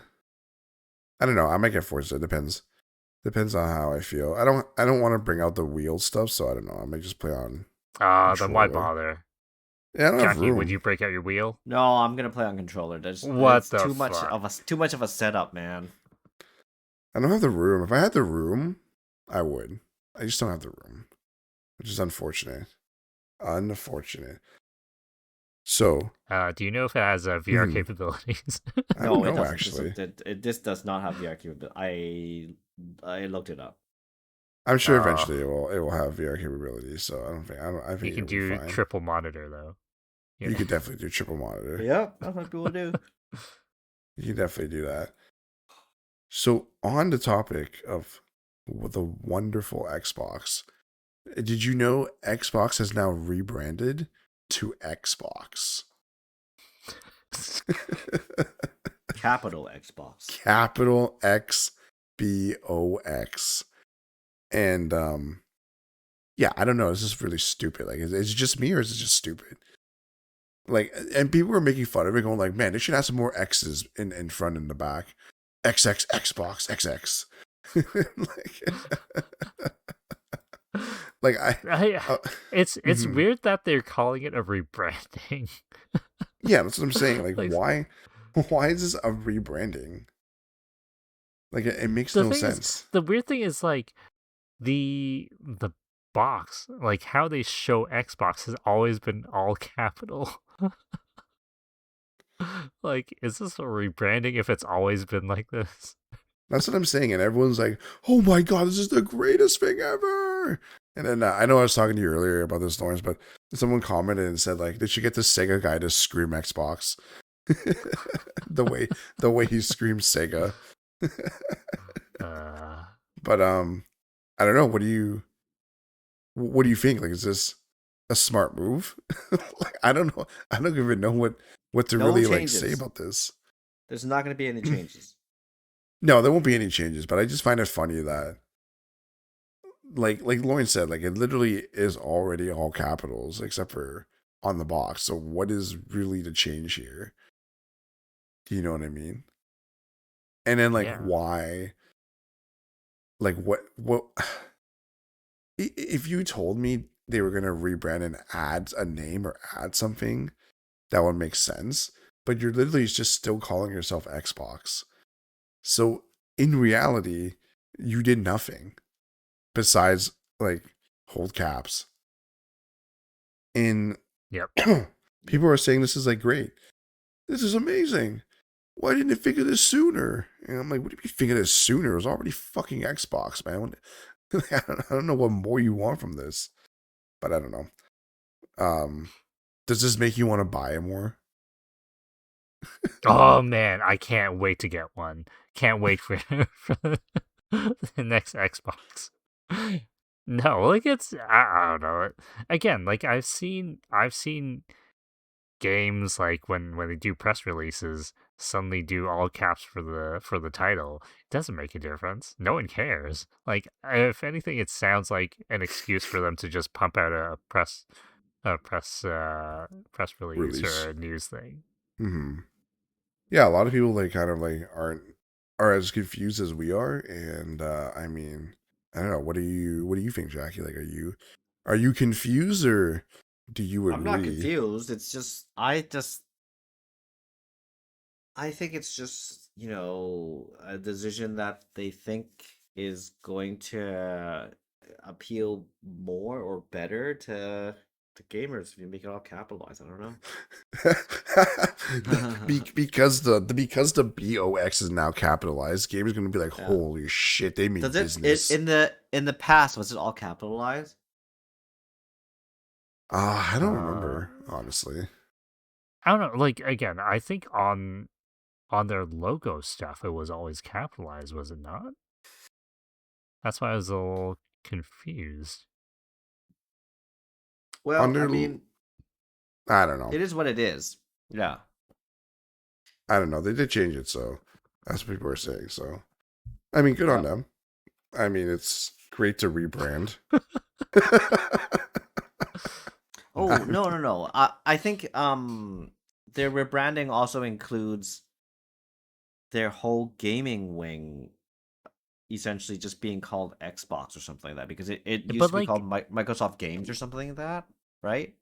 Speaker 1: don't know. I might get Forza. It depends. Depends on how I feel. I don't want to bring out the wheel stuff, so I don't know. I might just play on
Speaker 2: Then why
Speaker 1: controller.
Speaker 2: bother?
Speaker 1: Yeah, I don't have
Speaker 2: Jackie,
Speaker 1: room.
Speaker 2: would you break out your wheel?
Speaker 3: No, I'm gonna play on controller.
Speaker 2: What
Speaker 3: It's
Speaker 2: the
Speaker 3: too much
Speaker 2: fuck?
Speaker 3: of a setup, man.
Speaker 1: I don't have the room. If I had the room, I would. I just don't have the room, which is unfortunate. Unfortunate. So,
Speaker 2: Do you know if it has VR
Speaker 1: Mhm.
Speaker 2: capabilities?
Speaker 1: I don't
Speaker 3: No, it
Speaker 1: know
Speaker 3: doesn't.
Speaker 1: actually.
Speaker 3: This does not have VR capability. I looked it up.
Speaker 1: I'm sure
Speaker 2: Uh,
Speaker 1: eventually it will have VR capabilities. So I
Speaker 2: you
Speaker 1: think
Speaker 2: can
Speaker 1: it'll be
Speaker 2: do
Speaker 1: fine.
Speaker 2: triple monitor though.
Speaker 1: You could definitely do triple monitor.
Speaker 3: Yep, that's what people do.
Speaker 1: You can definitely do that. So on the topic of the wonderful Xbox, did you know Xbox has now rebranded to Xbox?
Speaker 3: Capital Xbox.
Speaker 1: Capital XBOX. And yeah, I don't know. This is really stupid. Like, is it just me or is it just stupid? Like, and people were making fun of it, going like, "Man, they should have some more X's in front and the back." XX Xbox XX. like
Speaker 2: it's
Speaker 1: mhm.
Speaker 2: weird that they're calling it a rebranding.
Speaker 1: Yeah, that's what I'm saying. Like,
Speaker 2: Like,
Speaker 1: why is this a rebranding? Like, it makes
Speaker 2: the
Speaker 1: no
Speaker 2: thing is,
Speaker 1: sense.
Speaker 2: the weird thing is like the box, like how they show Xbox has always been all capital. Like, is this a rebranding if it's always been like this?
Speaker 1: That's what I'm saying. And everyone's like, "Oh my god, this is the greatest thing ever!" And then I know I was talking to you earlier about this, Lawrence, but someone commented and said like, "Did you get the Sega guy to scream Xbox?" the way he screams Sega.
Speaker 2: Uh,
Speaker 1: But I don't know. What do you think? Like, is this a smart move? Like, I don't know. I don't even know what to
Speaker 3: No
Speaker 1: really like say
Speaker 3: changes.
Speaker 1: about this.
Speaker 3: There's not going to be any changes.
Speaker 1: No, there won't be any changes, but I just find it funny that like Lauren said, like it literally is already all capitals except for on the box. So what is really the change here? Do you know what I mean? And then like
Speaker 2: yeah.
Speaker 1: why? Like what? If you told me they were gonna rebrand and add a name or add something, that would make sense. But you're literally just still calling yourself Xbox. So in reality, you did nothing besides like hold caps. And
Speaker 2: Yep.
Speaker 1: people are saying this is like great. This is amazing. Why didn't they figure this sooner? And I'm like, what do you mean figure this sooner? It was already fucking Xbox, man. I don't know what more you want from this, but I don't know. Does this make you want to buy it more?
Speaker 2: Oh man, I can't wait to get one. Can't wait for for the next Xbox. No, like I don't know. Again, like I've seen games like when they do press releases suddenly do all caps for the title. It doesn't make a difference. No one cares. Like if anything, it sounds like an excuse for them to just pump out press release
Speaker 1: Release.
Speaker 2: or a news thing.
Speaker 1: Hmm. Yeah, a lot of people like kind of like are as confused as we are, and I mean, I don't know. What do you think, Jackie? Like, are you confused or do you
Speaker 3: I'm not
Speaker 1: agree?
Speaker 3: confused. It's just I think it's just, a decision that they think is going to appeal more or better to gamers if you make it all capitalized. I don't know.
Speaker 1: Because the BOX is now capitalized, gamers gonna be like,
Speaker 3: Yeah.
Speaker 1: holy shit, they mean
Speaker 3: Does it
Speaker 1: business.
Speaker 3: in the past was it all capitalized?
Speaker 1: I don't
Speaker 2: Uh,
Speaker 1: remember honestly.
Speaker 2: I don't know. Like again, I think on their logo stuff, it was always capitalized, was it not? That's why I was a little confused.
Speaker 3: Well, I
Speaker 1: Under,
Speaker 3: mean,
Speaker 1: I don't know.
Speaker 3: it is what it is. Yeah.
Speaker 1: I don't know. They did change it, so that's what people are saying. So I mean, good on
Speaker 3: Yep.
Speaker 1: them. I mean, it's great to rebrand.
Speaker 3: Oh, no. I think their rebranding also includes their whole gaming wing essentially just being called Xbox or something like that, because it used
Speaker 2: But
Speaker 3: to be called
Speaker 2: like,
Speaker 3: Microsoft Games or something like that, right?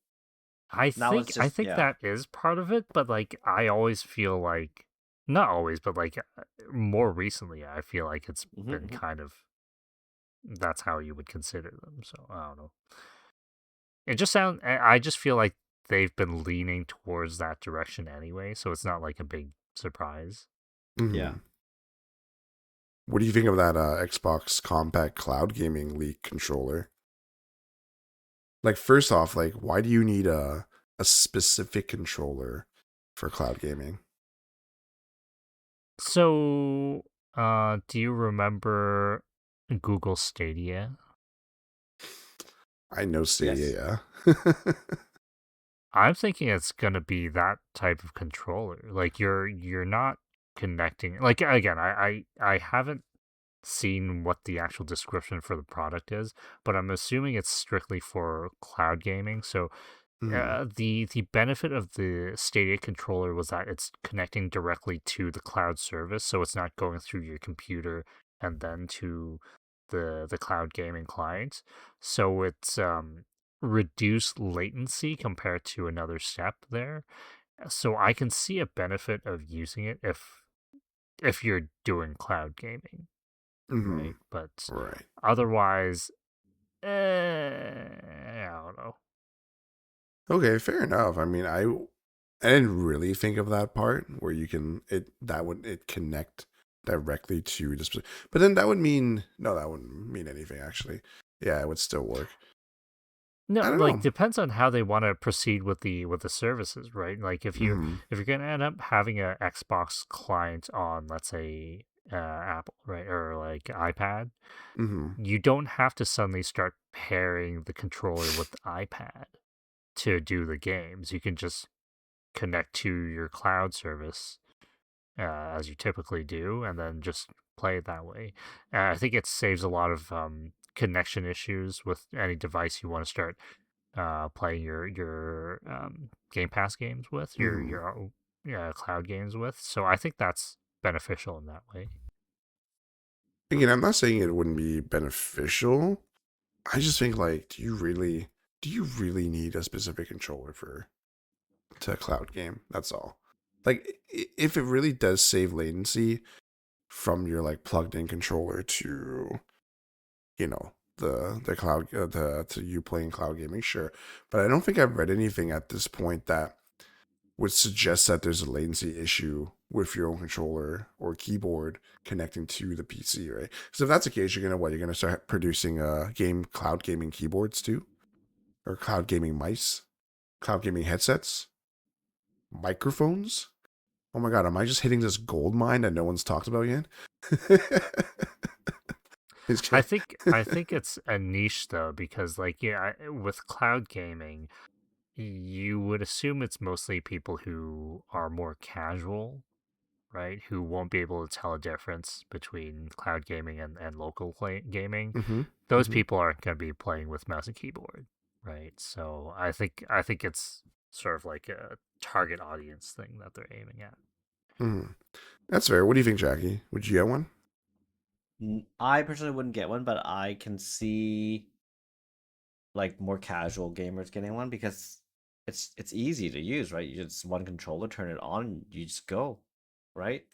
Speaker 3: Now it's
Speaker 2: I
Speaker 3: just,
Speaker 2: think
Speaker 3: yeah.
Speaker 2: that is part of it. But like, I always feel like, not always, but like more recently, I feel like it's been
Speaker 3: Hmm.
Speaker 2: kind of, that's how you would consider them. So I don't know. It just sound. I just feel like they've been leaning towards that direction anyway, so it's not like a big surprise.
Speaker 3: Yeah.
Speaker 1: Mhm. What do you think of that Xbox Compact Cloud Gaming League controller? Like, first off, like, why do you need a specific controller for cloud gaming?
Speaker 2: So, do you remember Google Stadia?
Speaker 1: I know
Speaker 3: Yes.
Speaker 1: Stadia, yeah.
Speaker 2: I'm thinking it's gonna be that type of controller. Like, you're not connecting. Like, again, I haven't seen what the actual description for the product is, but I'm assuming it's strictly for cloud gaming. So
Speaker 1: Mhm.
Speaker 2: the benefit of the Stadia controller was that it's connecting directly to the cloud service, so it's not going through your computer and then to the cloud gaming client. So it's reduced latency compared to another step there. So I can see a benefit of using it if you're doing cloud gaming, right?
Speaker 1: Mhm.
Speaker 2: But
Speaker 1: Right.
Speaker 2: otherwise, I don't know.
Speaker 1: Okay, fair enough. I mean, I didn't really think of that part where you can it that would it connect directly to the but then that would mean no, that wouldn't mean anything actually. Yeah, it would still work.
Speaker 2: No,
Speaker 1: I don't
Speaker 2: like
Speaker 1: know.
Speaker 2: depends on how they want to proceed with the services, right? Like
Speaker 1: Mhm.
Speaker 2: if you're gonna end up having a Xbox client on, let's say, Apple, right, or like iPad,
Speaker 1: Mhm.
Speaker 2: you don't have to suddenly start pairing the controller with the iPad to do the games. You can just connect to your cloud service as you typically do, and then just play it that way. I think it saves a lot of connection issues with any device you want to start playing your Game Pass games with,
Speaker 1: Mhm.
Speaker 2: cloud games with. So I think that's beneficial in that way.
Speaker 1: Again, I'm not saying it wouldn't be beneficial. I just think like do you really need a specific controller for to cloud game? That's all. Like if it really does save latency from your like plugged in controller to, you know, the cloud the to you playing cloud gaming, sure. But I don't think I've read anything at this point that would suggest that there's a latency issue with your own controller or keyboard connecting to the PC, right? So if that's the case, you're gonna start producing game cloud gaming keyboards too, or cloud gaming mice, cloud gaming headsets, microphones. Oh my god, am I just hitting this gold mine that no one's talked about yet? Just kidding.
Speaker 2: I think it's a niche though, because like, yeah, with cloud gaming, you would assume it's mostly people who are more casual, right? Who won't be able to tell a difference between cloud gaming and local gaming.
Speaker 1: Mm-hmm.
Speaker 2: Those
Speaker 1: Mm-hmm.
Speaker 2: people aren't going to be playing with mouse and keyboard, right? So I think it's sort of like a target audience thing that they're aiming at.
Speaker 1: Mm-hmm. That's fair. What do you think, Jackie? Would you get one?
Speaker 3: I personally wouldn't get one, but I can see like more casual gamers getting one because it's easy to use, right? You just one controller, turn it on, you just go, right?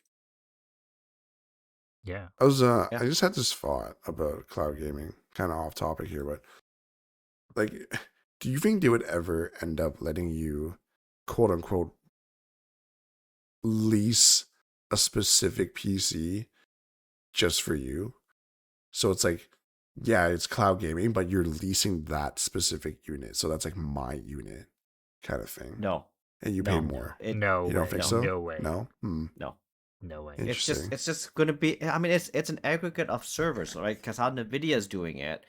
Speaker 2: Yeah.
Speaker 1: I
Speaker 3: Yeah.
Speaker 1: just had this thought about cloud gaming, kind of off topic here, but like, do you think they would ever end up letting you, quote unquote, lease a specific PC just for you? So it's like, yeah, it's cloud gaming, but you're leasing that specific unit. So that's like my unit kind of thing.
Speaker 3: No,
Speaker 1: And you pay
Speaker 3: no,
Speaker 2: No.
Speaker 1: more.
Speaker 3: it
Speaker 2: No
Speaker 1: You don't think
Speaker 2: way.
Speaker 3: no,
Speaker 1: so?
Speaker 2: No way.
Speaker 1: No? Hmm.
Speaker 3: no.
Speaker 2: No way.
Speaker 1: Interesting.
Speaker 3: It's just gonna be. I mean, it's an aggregate of servers, right? Because how Nvidia is doing it,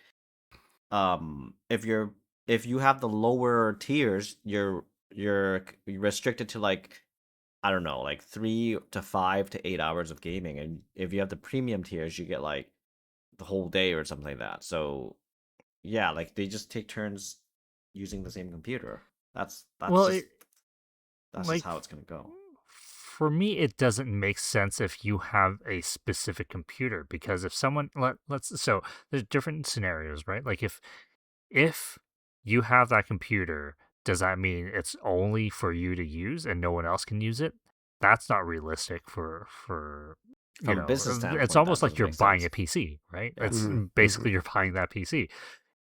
Speaker 3: if you have the lower tiers, you're restricted to like, I don't know, like 3 to 5 to 8 hours of gaming, and if you have the premium tiers, you get like the whole day or something like that. So Yeah, like they just take turns using the same computer. That's
Speaker 2: Well,
Speaker 3: just that's just
Speaker 2: like
Speaker 3: how it's gonna go.
Speaker 2: for me, it doesn't make sense if you have a specific computer, because if someone let's so there's different scenarios, right? Like if you have that computer, does that mean it's only for you to use and no one else can use it? That's not realistic for
Speaker 3: From a business
Speaker 2: it's
Speaker 3: standpoint, that
Speaker 2: almost like
Speaker 3: doesn't
Speaker 2: you're
Speaker 3: make
Speaker 2: buying
Speaker 3: sense.
Speaker 2: a PC, right?
Speaker 3: Yeah.
Speaker 2: It's
Speaker 1: Mm-hmm.
Speaker 2: basically you're buying that PC.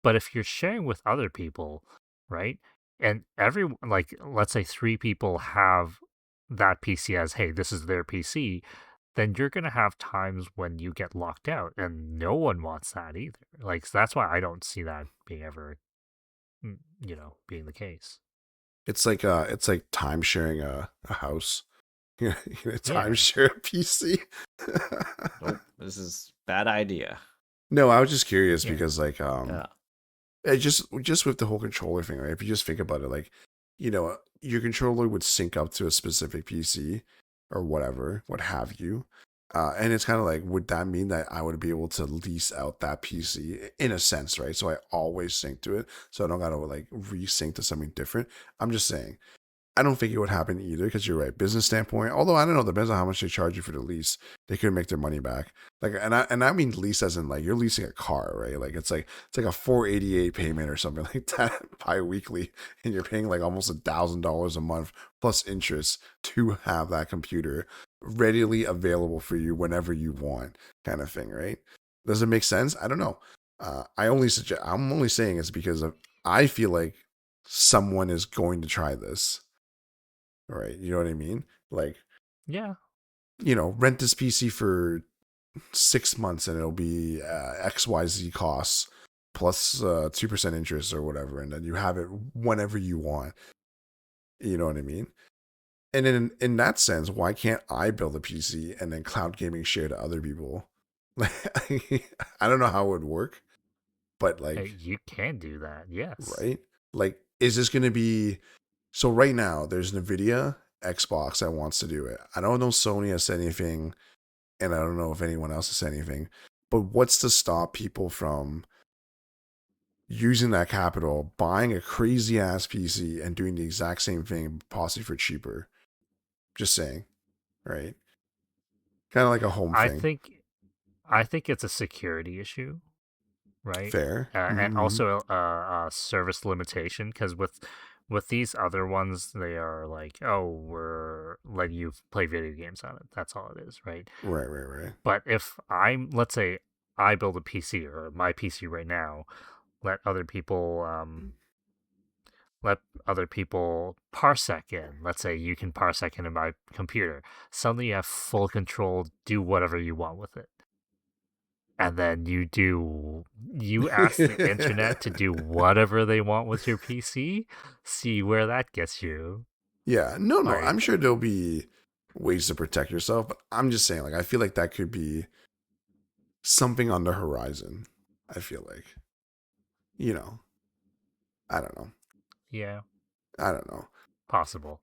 Speaker 2: But if you're sharing with other people, right? And like let's say three people have that PC as, hey, this is their PC, then you're going to have times when you get locked out, and no one wants that either. Like, so that's why I don't see that being ever, being the case.
Speaker 1: It's like time sharing a house. You know, time
Speaker 2: Yeah.
Speaker 1: share a PC.
Speaker 3: Nope, this is bad idea.
Speaker 1: No, I was just curious
Speaker 2: Yeah.
Speaker 1: because like
Speaker 3: Yeah.
Speaker 1: it just with the whole controller thing, right? If you just think about it, like, your controller would sync up to a specific PC or whatever, what have you. And it's kind of like, would that mean that I would be able to lease out that PC in a sense, right? So I always sync to it, so I don't gotta like resync to something different. I'm just saying, I don't think it would happen either because you're right. Business standpoint, although I don't know, depends on how much they charge you for the lease. They could make their money back. Like, and I mean lease as in like you're leasing a car, right? Like it's like a 488 payment or something like that bi-weekly, and you're paying like almost $1,000 a month plus interest to have that computer readily available for you whenever you want, kind of thing, right? Does it make sense? I don't know. I'm only saying it's because of I feel like someone is going to try this. Right. You know what I mean? Like,
Speaker 2: Yeah.
Speaker 1: rent this PC for 6 months and it'll be XYZ costs plus 2% interest or whatever. And then you have it whenever you want. You know what I mean? And in that sense, why can't I build a PC and then cloud gaming share to other people? Like, I don't know how it would work, but like,
Speaker 2: You can do that. Yes.
Speaker 1: right? Like, is this going to be so? Right now, there's NVIDIA, Xbox that wants to do it. I don't know Sony has said anything, and I don't know if anyone else has said anything. But what's to stop people from using that capital, buying a crazy ass PC, and doing the exact same thing, possibly for cheaper? Just saying, right? Kind of like a home
Speaker 2: I
Speaker 1: thing.
Speaker 2: think I think it's a security issue, right?
Speaker 1: Fair.
Speaker 2: And
Speaker 1: Mm-hmm.
Speaker 2: also a service limitation, because with these other ones, they are like, oh, we're letting you play video games on it. That's all it is, right?
Speaker 1: Right, right, right.
Speaker 2: But if let's say I build a PC, or my PC right now, let other people let other people parsec in. Let's say you can parsec into my computer. Suddenly you have full control, do whatever you want with it. And then you ask the internet to do whatever they want with your PC. See where that gets you.
Speaker 1: Yeah, no. I'm
Speaker 2: Like,
Speaker 1: sure there'll be ways to protect yourself, but I'm just saying, like, I feel like that could be something on the horizon. I feel like, you know, I don't know.
Speaker 2: yeah,
Speaker 1: I don't know.
Speaker 2: possible.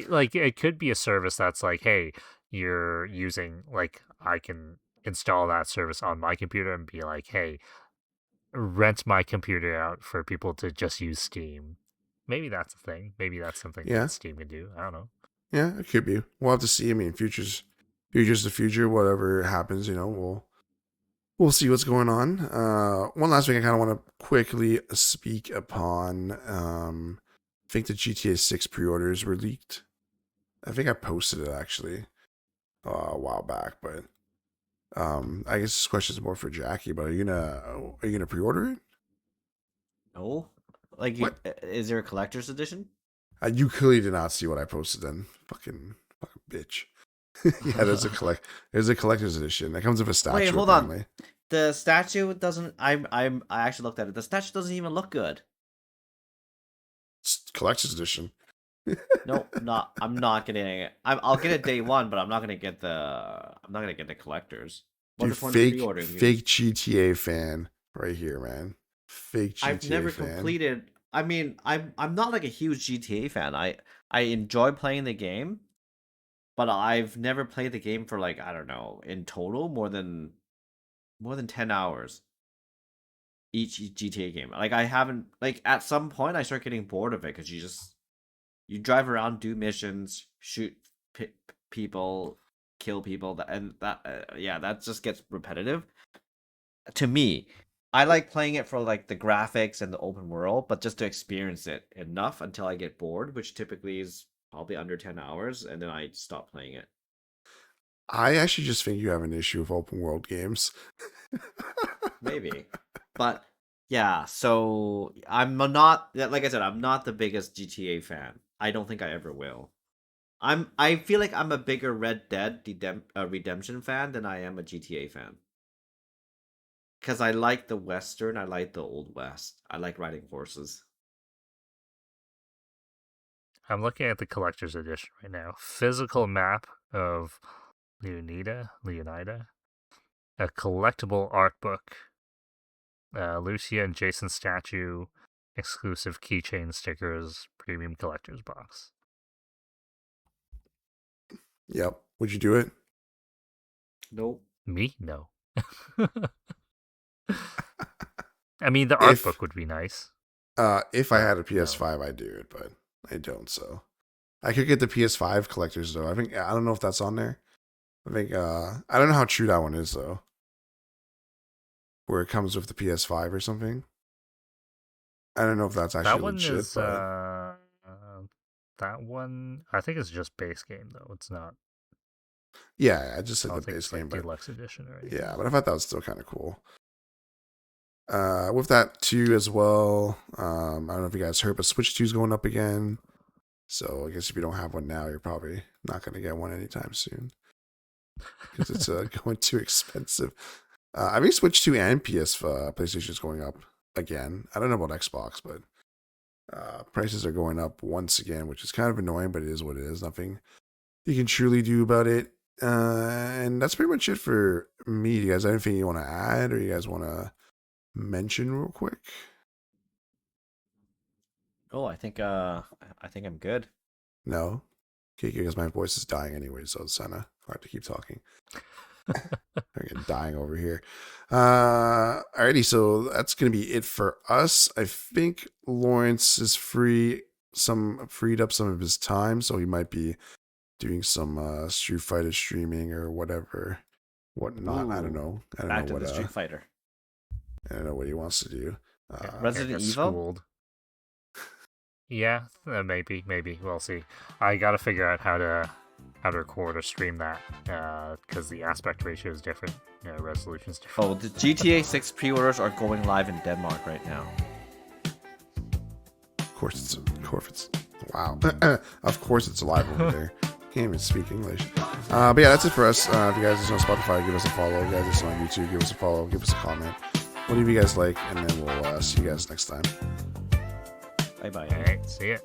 Speaker 2: Like, it could be a service that's like, hey, you're using, like, I can install that service on my computer and be like, hey, rent my computer out for people to just use Steam. Maybe that's a thing. Maybe that's something
Speaker 1: Yeah,
Speaker 2: that Steam can do. I don't know.
Speaker 1: yeah, it could be. We'll have to see. I mean, future's the future. Whatever happens, we'll see what's going on. One last thing I kind of want to quickly speak upon. I think the GTA 6 pre-orders were leaked. I think I posted it actually a while back, but I guess this question is more for Jackie. But are you gonna pre-order it?
Speaker 3: No, like,
Speaker 1: What?
Speaker 3: is there a collector's edition?
Speaker 1: You clearly did not see what I posted then. Fucking bitch. Yeah, there's a collector's edition that comes with a
Speaker 3: Wait,
Speaker 1: statue
Speaker 3: hold on.
Speaker 1: apparently.
Speaker 3: The statue doesn't. I actually looked at it. The statue doesn't even look good.
Speaker 1: It's collector's edition.
Speaker 3: No, not. I'm not getting it. I'll get it day one, but I'm not gonna get the. I'm not gonna get the collectors. What's
Speaker 1: Dude,
Speaker 3: the point of
Speaker 1: fake
Speaker 3: pre-ordering these?
Speaker 1: fake GTA fan right here, man. Fake
Speaker 3: I've
Speaker 1: GTA
Speaker 3: never
Speaker 1: fan.
Speaker 3: completed. I mean, I'm not like a huge GTA fan. I enjoy playing the game, but I've never played the game for, like, I don't know, in total more than 10 hours. each GTA game. Like I haven't like at some point I start getting bored of it because you drive around, do missions, shoot people, kill people, and that just gets repetitive. To me, I like playing it for like the graphics and the open world, but just to experience it enough until I get bored, which typically is probably under 10 hours, and then I stop playing it.
Speaker 1: I actually just think you have an issue with open world games.
Speaker 3: Maybe. But yeah, so I'm not, like I said, I'm not the biggest GTA fan. I don't think I ever will. I feel like I'm a bigger Red Dead Redemption fan than I am a GTA fan. Because I like the Western, I like the Old West. I like riding horses.
Speaker 2: I'm looking at the collector's edition right now. Physical map of Leonida, a collectible art book, Lucia and Jason statue, exclusive keychain stickers, premium collector's box.
Speaker 1: Yep. Would you do it?
Speaker 3: Nope.
Speaker 2: Me? No. I mean, the art book would be nice.
Speaker 1: If I had a PS5, I'd do it, but I don't. So I could get the PS5 collectors though. I don't know if that's on there. I don't know how true that one is though. Where it comes with the PS5 or something. I don't know if that's actually
Speaker 2: That one
Speaker 1: legit.
Speaker 2: is that one. I think it's just base game though. It's not.
Speaker 1: Yeah, I just said
Speaker 2: I
Speaker 1: the
Speaker 2: don't think
Speaker 1: base
Speaker 2: it's like
Speaker 1: game, but
Speaker 2: deluxe edition or anything.
Speaker 1: yeah, but I thought that was still kind of cool. With that too as well. I don't know if you guys heard, but Switch 2 is going up again. So I guess if you don't have one now, you're probably not going to get one anytime soon because it's going too expensive. I think Switch 2 and PlayStation is going up again. I don't know about Xbox, but prices are going up once again, which is kind of annoying, but it is what it is. Nothing you can truly do about it. And that's pretty much it for me. Do you guys have anything you want to add, or you guys want to mention real quick?
Speaker 3: Oh, I think I'm good.
Speaker 1: No? Okay, because my voice is dying anyway, so it's kind of hard to keep talking. I'm dying over here. Alrighty, so that's gonna be it for us. I think Lawrence is freed up some of his time, so he might be doing some Street Fighter streaming or whatnot. I don't know.
Speaker 3: Back to the Street Fighter.
Speaker 1: I don't know what he wants to do.
Speaker 3: Resident Evil.
Speaker 2: Yeah, maybe. We'll see. I gotta figure out how to record or stream that because the aspect ratio is different. Resolution's different.
Speaker 3: Oh, the GTA 6 pre-orders are going live in Denmark right now.
Speaker 1: Of course it's wow. Of course it's live over there. Can't even speak English. But yeah, that's it for us. If you guys listen on Spotify, give us a follow. If you guys listen on YouTube, give us a follow. Give us a comment. Whatever you guys like, and then we'll see you guys next time.
Speaker 3: Bye bye.
Speaker 2: All right, see ya.